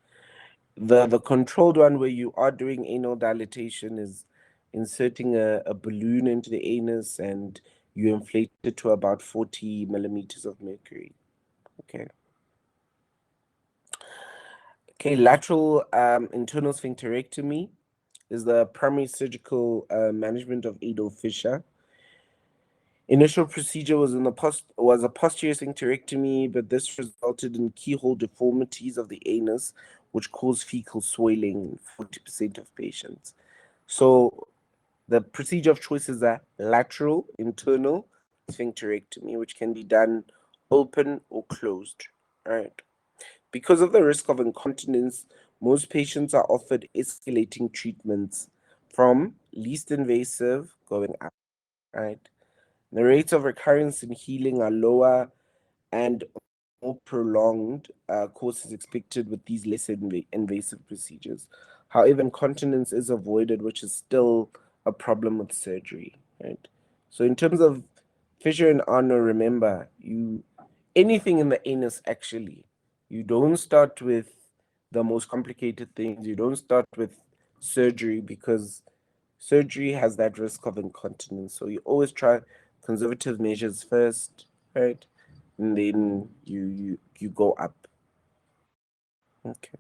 The controlled one where you are doing anal dilatation is inserting a balloon into the anus and you inflate it to about 40 millimeters of mercury. Okay. Okay, lateral internal sphincterectomy. is the primary surgical management of anal fissure. Initial procedure was a posterior sphincterectomy, but this resulted in keyhole deformities of the anus, which caused fecal swelling in 40% of patients. So the procedure of choice is a lateral internal sphincterectomy, which can be done open or closed. All right. Because of the risk of incontinence, most patients are offered escalating treatments from least invasive going up. Right. The rates of recurrence and healing are lower and more prolonged course is expected with these less invasive procedures. However, incontinence is avoided, which is still a problem with surgery, right? So in terms of fissure and ano, remember, anything in the anus actually, you don't start with the most complicated things. You don't start with surgery because surgery has that risk of incontinence. So you always try conservative measures first, right? And then you go up. Okay.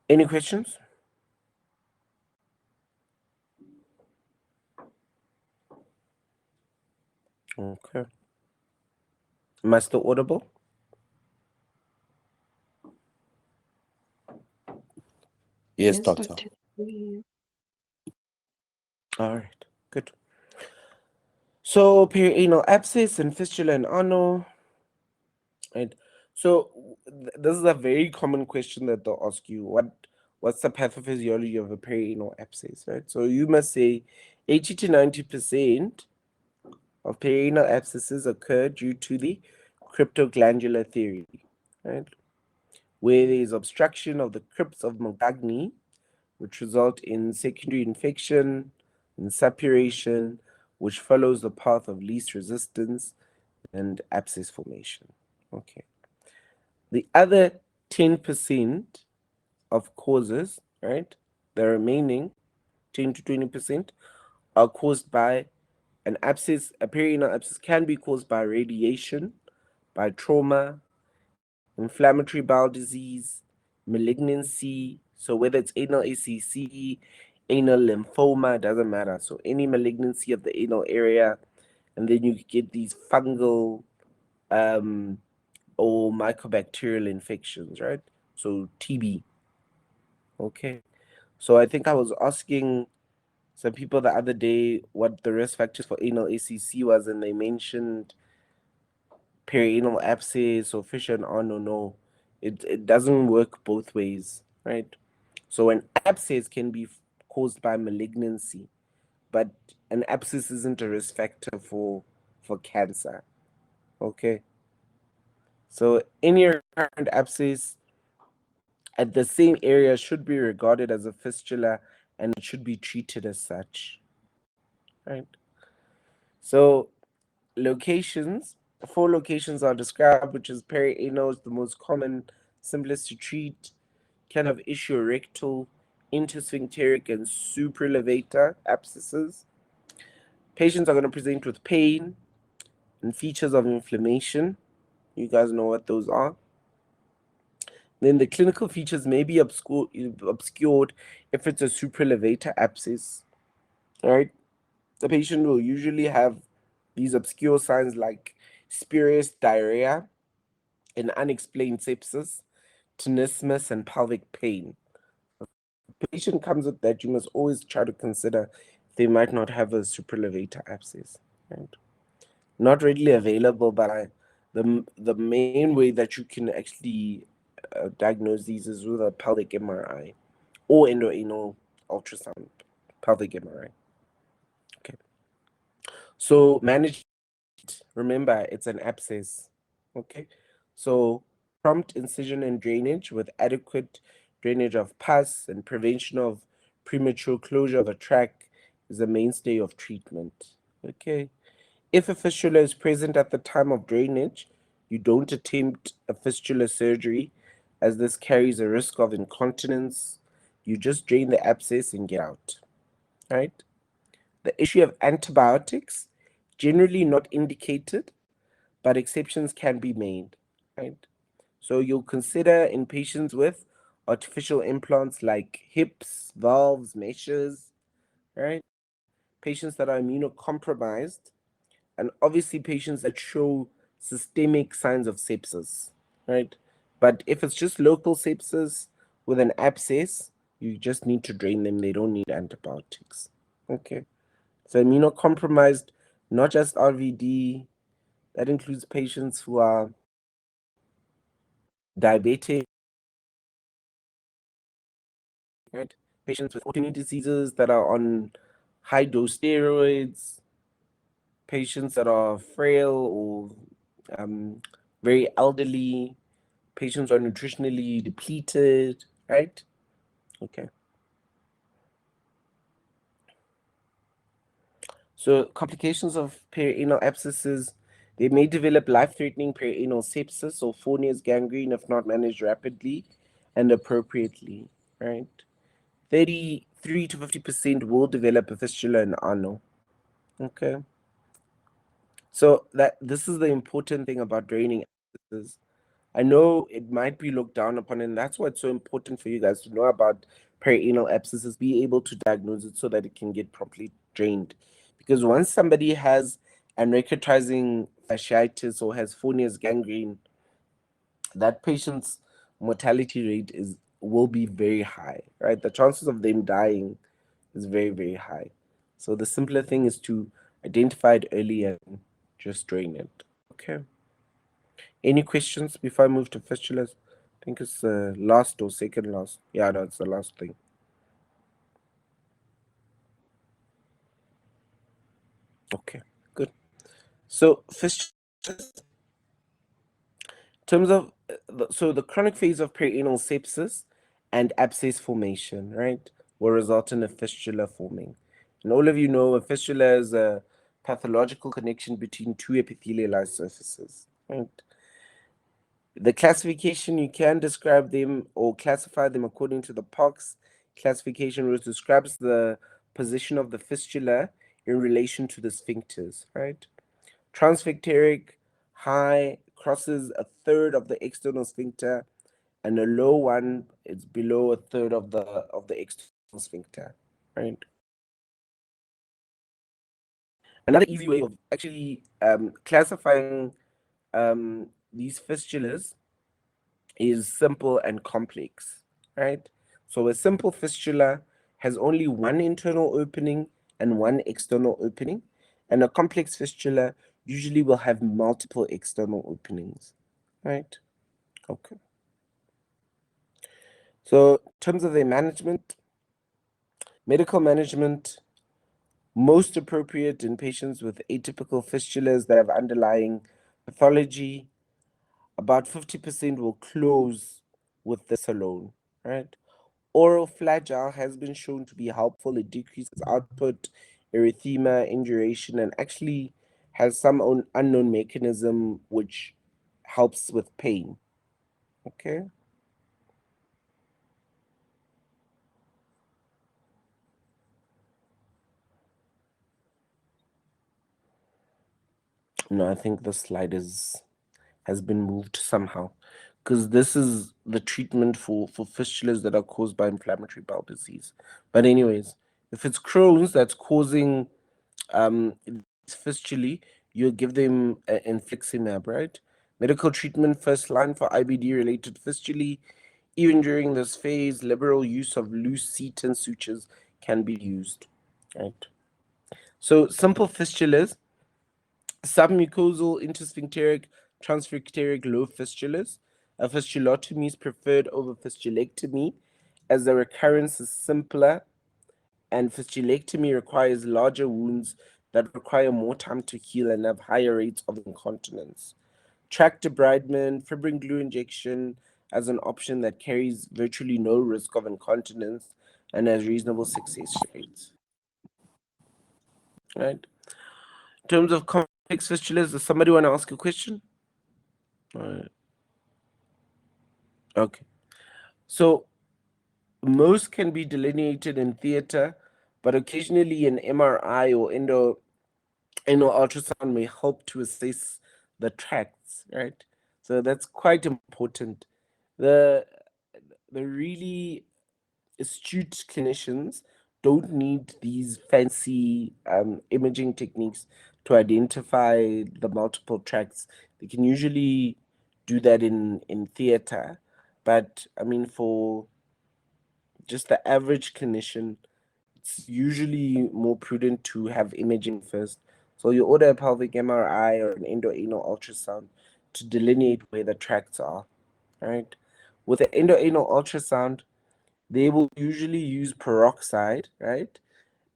Any questions? Okay. Am I still audible? Yes, doctor. All right, good. So perianal abscess and fistula and ano, right? So this is a very common question that they'll ask you. What's the pathophysiology of a perianal abscess, right? So you must say 80 to 90% of perianal abscesses occur due to the cryptoglandular theory, right? Where there is obstruction of the crypts of Mogagni, which result in secondary infection and suppuration, which follows the path of least resistance and abscess formation. Okay. The other 10% of causes, right, the remaining 10 to 20% are caused by an abscess. A perianal abscess can be caused by radiation, by trauma, inflammatory bowel disease, malignancy. So whether it's anal ACC, anal lymphoma, doesn't matter. So any malignancy of the anal area, and then you get these fungal or mycobacterial infections, right? So TB. Okay. So I think I was asking some people the other day what the risk factors for anal ACC was, and they mentioned perianal abscess or fissure and ano. No, it doesn't work both ways, right? So an abscess can be caused by malignancy, but an abscess isn't a risk factor for cancer. Okay. So any recurrent abscess at the same area should be regarded as a fistula and it should be treated as such. Right. So locations, 4 locations are described, which is perianal is the most common, simplest to treat, can have rectal, intersphincteric, and supralevator abscesses. Patients are going to present with pain and features of inflammation. You guys know what those are. Then the clinical features may be obscured if it's a supralevator abscess. All right. The patient will usually have these obscure signs like spurious diarrhea, an unexplained sepsis, tenesmus, and pelvic pain. If the patient comes with that, you must always try to consider they might not have a supralevator abscess. Right? Not readily available, but the main way that you can actually diagnose these is with a pelvic MRI or endoanal ultrasound, pelvic MRI. Okay. So manage. Remember, it's an abscess. Okay. So prompt incision and drainage with adequate drainage of pus and prevention of premature closure of a tract is a mainstay of treatment. Okay. If a fistula is present at the time of drainage, you don't attempt a fistula surgery as this carries a risk of incontinence. You just drain the abscess and get out. Right? The issue of antibiotics, generally not indicated, but exceptions can be made. Right? So you'll consider in patients with artificial implants like hips, valves, meshes, right? Patients that are immunocompromised, and obviously patients that show systemic signs of sepsis, right? But if it's just local sepsis with an abscess, you just need to drain them. They don't need antibiotics. Okay. So immunocompromised, not just RVD, that includes patients who are diabetic, right? Patients with autoimmune diseases that are on high dose steroids, patients that are frail or very elderly, patients are nutritionally depleted, right? Okay. So complications of perianal abscesses, they may develop life-threatening perianal sepsis or Fournier's gangrene if not managed rapidly and appropriately, right? 33 to 50% will develop a fistula in ano. Okay. So that this is the important thing about draining abscesses. I know it might be looked down upon, and that's why it's so important for you guys to know about perianal abscesses, be able to diagnose it so that it can get properly drained. Because once somebody has necrotizing fasciitis or has Fournier's gangrene, that patient's mortality rate will be very high, right? The chances of them dying is very, very high. So the simpler thing is to identify it early and just drain it. Okay. Any questions before I move to fistulas? I think it's the last or second last. Yeah, no, it's the last thing. Okay, good. So fistulas, in terms of the chronic phase of perianal sepsis and abscess formation, right, will result in a fistula forming. And all of you know a fistula is a pathological connection between two epithelialized surfaces, right? The classification, you can describe them or classify them according to the Pox classification, which describes the position of the fistula in relation to the sphincters, right? Transficteric high crosses a third of the external sphincter, and a low one is below a third of the external sphincter, right? Another easy way of actually classifying these fistulas is simple and complex, right? So a simple fistula has only one internal opening and one external opening, and a complex fistula usually will have multiple external openings, right? Okay. So in terms of their management, medical management, most appropriate in patients with atypical fistulas that have underlying pathology, about 50% will close with this alone, right? Oral flagyl has been shown to be helpful. It decreases output, erythema, induration, and actually has some unknown mechanism which helps with pain. Okay. No, I think the slide has been moved somehow, because this is the treatment for fistulas that are caused by inflammatory bowel disease. But anyways, if it's Crohn's that's causing fistulae, you give them infliximab, right? Medical treatment first line for IBD related fistulae. Even during this phase, liberal use of loose Seton sutures can be used, right? So simple fistulas, submucosal intersphincteric transficteric low fistulas. A fistulotomy is preferred over fistulectomy as the recurrence is simpler, and fistulectomy requires larger wounds that require more time to heal and have higher rates of incontinence. Tract debridement, fibrin glue injection as an option that carries virtually no risk of incontinence and has reasonable success rates. Right? In terms of complex fistulas, does somebody want to ask a question? All right. Okay. So most can be delineated in theater, but occasionally an MRI or ultrasound may help to assess the tracts, right? So that's quite important. The really astute clinicians don't need these fancy imaging techniques to identify the multiple tracts. They can usually do that in theater, but I mean, for just the average clinician, it's usually more prudent to have imaging first. So you order a pelvic MRI or an endoanal ultrasound to delineate where the tracts are, right? With the endoanal ultrasound, they will usually use peroxide, right?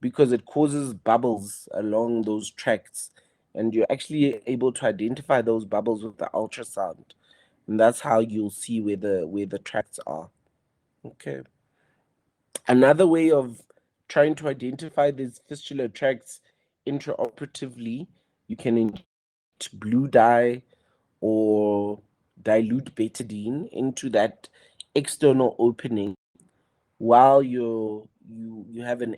Because it causes bubbles along those tracts, and you're actually able to identify those bubbles with the ultrasound, and that's how you'll see where the tracts are. Okay. Another way of trying to identify these fistula tracts intraoperatively, you can inject blue dye or dilute betadine into that external opening while you have an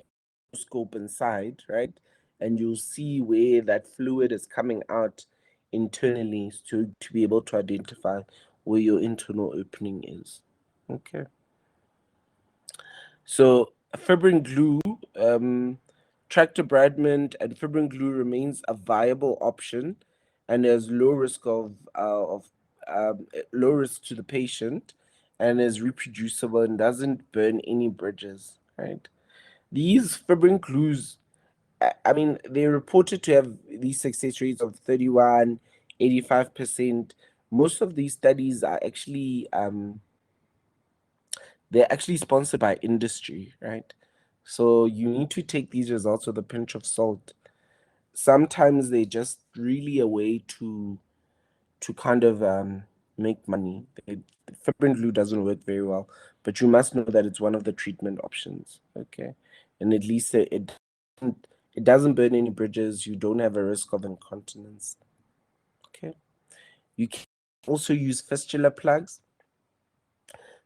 scope inside, right? And you'll see where that fluid is coming out internally to be able to identify where your internal opening is. Okay. So fibrin glue, tract debridement and fibrin glue remains a viable option, and there's low risk low risk to the patient, and is reproducible and doesn't burn any bridges. Right? These fibrin glues, I mean, they're reported to have these success rates of 31, 85%. Most of these studies are actually they're actually sponsored by industry, right? So you need to take these results with a pinch of salt. Sometimes they're just really a way to kind of make money. Fibrin glue doesn't work very well, but you must know that it's one of the treatment options. Okay, and at least it doesn't burn any bridges. You don't have a risk of incontinence. Okay, you can also use fistula plugs.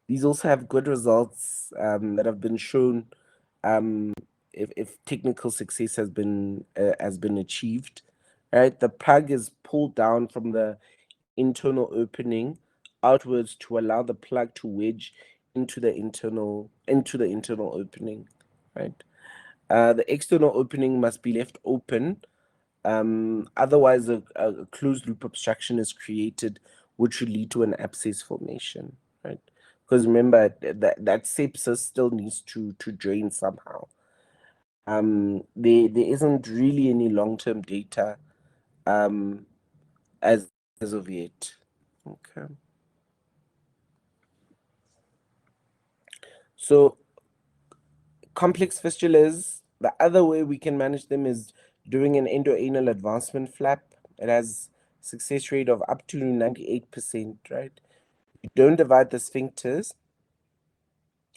These also have good results that have been shown if technical success has been achieved. Right, the plug is pulled down from the internal opening outwards to allow the plug to wedge into the internal opening. Right, the external opening must be left open. Otherwise, a closed loop obstruction is created, which should lead to an abscess formation. Right, because remember that sepsis still needs to drain somehow. There isn't really any long-term data as of yet. Okay. So complex fistulas, the other way we can manage them is doing an endoanal advancement flap. It has success rate of up to 98%, right? You don't divide the sphincters.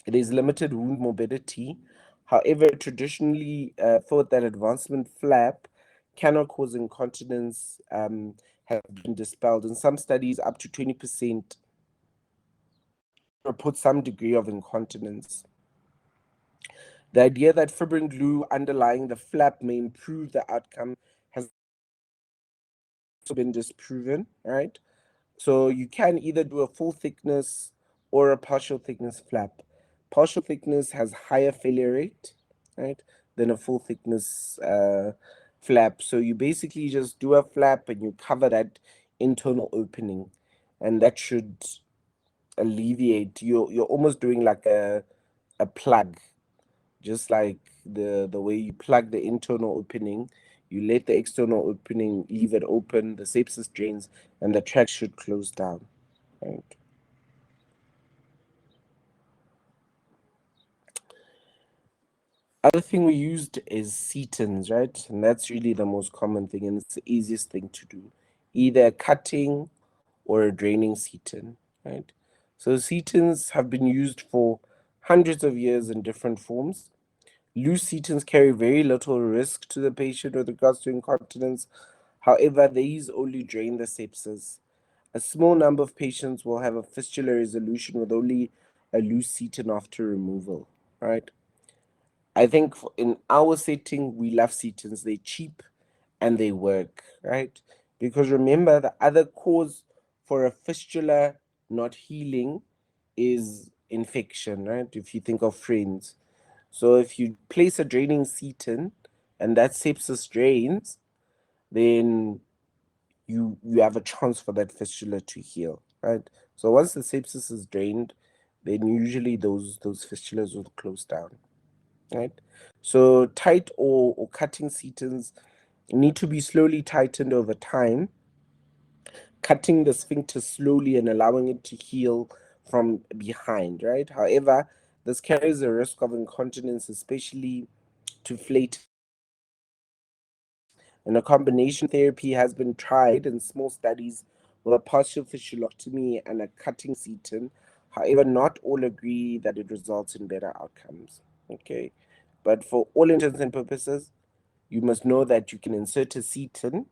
It is limited wound morbidity. However, traditionally thought that advancement flap cannot cause incontinence, have been dispelled. In some studies, up to 20% report some degree of incontinence. The idea that fibrin glue underlying the flap may improve the outcome has also been disproven, right? So you can either do a full thickness or a partial thickness flap. Partial thickness has higher failure rate, right, than a full thickness flap. So you basically just do a flap and you cover that internal opening, and that should alleviate. You're almost doing like a plug, just like the way you plug the internal opening. You let the external opening, leave it open, the sepsis drains, and the tract should close down. Right. Other thing we used is setons, right? And that's really the most common thing, and it's the easiest thing to do. Either a cutting or a draining seton, right? So setons have been used for hundreds of years in different forms. Loose setons carry very little risk to the patient with regards to incontinence. However, these only drain the sepsis. A small number of patients will have a fistula resolution with only a loose seton after removal, right? I think in our setting, we love setons. They're cheap and they work, right? Because remember, the other cause for a fistula not healing is infection, right? If you think of friends. So if you place a draining seat in and that sepsis drains, then you have a chance for that fistula to heal, right? So once the sepsis is drained, then usually those fistulas will close down, right? So tight or cutting setons need to be slowly tightened over time, cutting the sphincter slowly and allowing it to heal from behind, right? However, this carries a risk of incontinence, especially to flatus. And a combination therapy has been tried in small studies with a partial fasciculotomy and a cutting seton. However, not all agree that it results in better outcomes. Okay, but for all intents and purposes, you must know that you can insert a seton,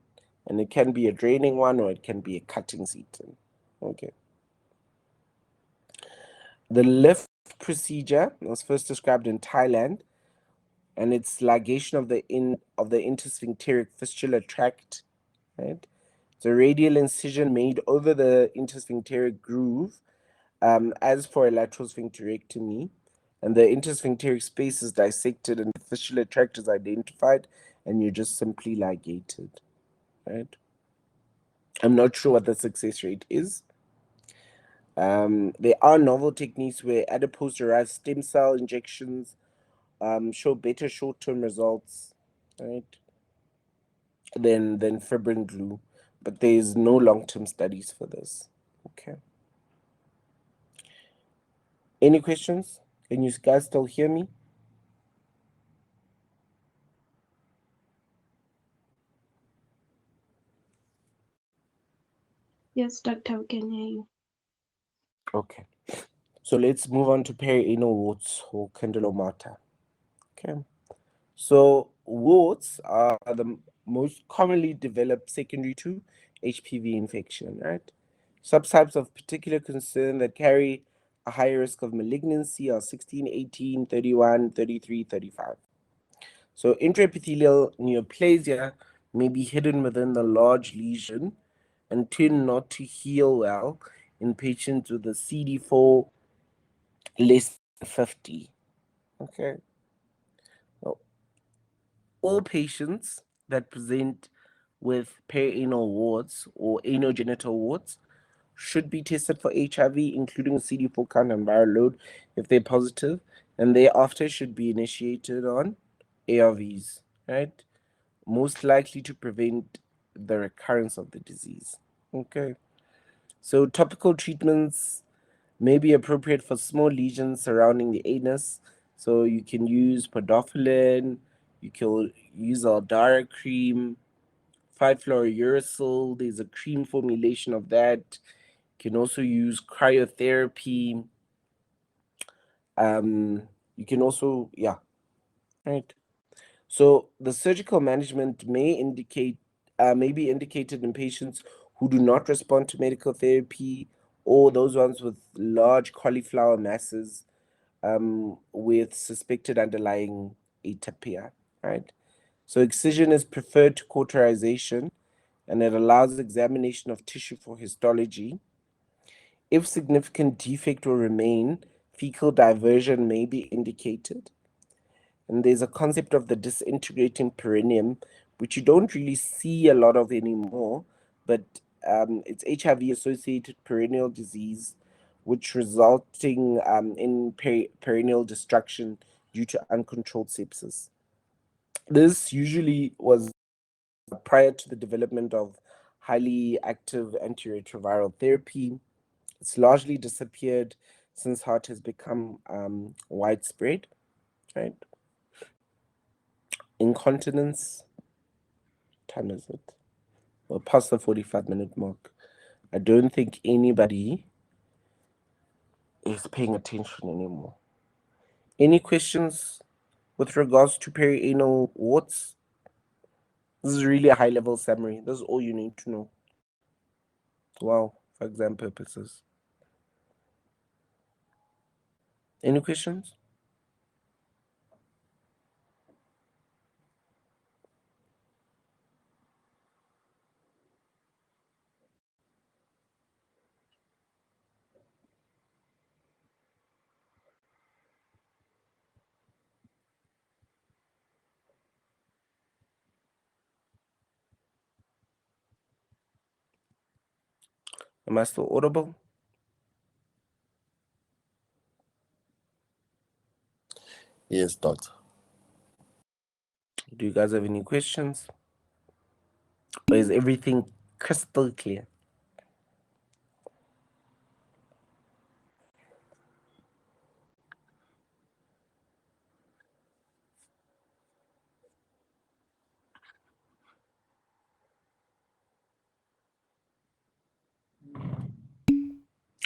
and it can be a draining one or it can be a cutting seton. Okay. The lift procedure was first described in Thailand, and it's ligation of the intersphincteric fistula tract, right? It's a radial incision made over the intersphincteric groove, as for a lateral sphincterectomy, and the intersphincteric space is dissected and the fistula tract is identified, and you're just simply ligated, right? I'm not sure what the success rate is. There are novel techniques where adipose-derived stem cell injections show better short-term results, right, than fibrin glue, but there's no long-term studies for this. Okay. Any questions? Can you guys still hear me? Yes, Doctor, we can hear you. Okay. So let's move on to perianal warts or condylomata. Okay. So warts are the most commonly developed secondary to HPV infection, right? Subtypes of particular concern that carry a higher risk of malignancy are 16, 18, 31, 33, 35. So intraepithelial neoplasia may be hidden within the large lesion and tend not to heal well in patients with a CD4 less than 50. Okay. Now, all patients that present with perianal warts or anogenital warts should be tested for HIV, including CD4 count and viral load if they're positive, and thereafter should be initiated on ARVs, right? Most likely to prevent the recurrence of the disease. Okay. So topical treatments may be appropriate for small lesions surrounding the anus. So you can use podophyllin, you can use Aldara cream, 5-fluorouracil. There's a cream formulation of that. You can also use cryotherapy. You can also, yeah, right. So the surgical management may be indicated in patients who do not respond to medical therapy or those ones with large cauliflower masses with suspected underlying atypia, right? So excision is preferred to cauterization, and it allows examination of tissue for histology. If significant defect will remain, fecal diversion may be indicated. And there's a concept of the disintegrating perineum, which you don't really see a lot of anymore, but it's HIV-associated perineal disease, which resulting in perineal destruction due to uncontrolled sepsis. This usually was prior to the development of highly active antiretroviral therapy. It's largely disappeared since heart has become widespread, right? Incontinence, time is it? We're past the 45-minute mark. I don't think anybody is paying attention anymore. Any questions with regards to perianal warts? This is really a high-level summary. This is all you need to know. Wow, for exam purposes. Any questions? Am I still audible? Yes, doctor. Do you guys have any questions? Or is everything crystal clear?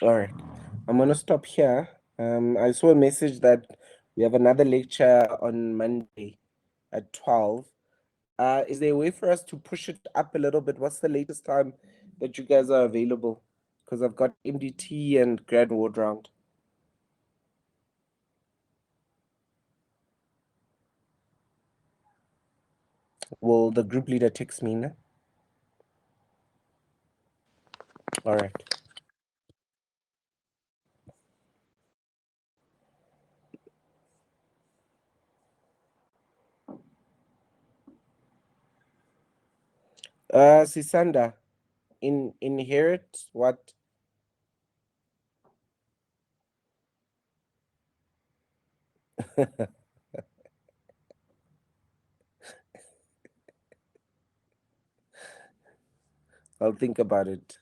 All right, I'm gonna stop here. I saw a message that we have another lecture on Monday at 12. Is there a way for us to push it up a little bit? What's the latest time that you guys are available? Because I've got MDT and grad ward round. Will the group leader text me now? All right. Sisanda, inherit what? I'll think about it.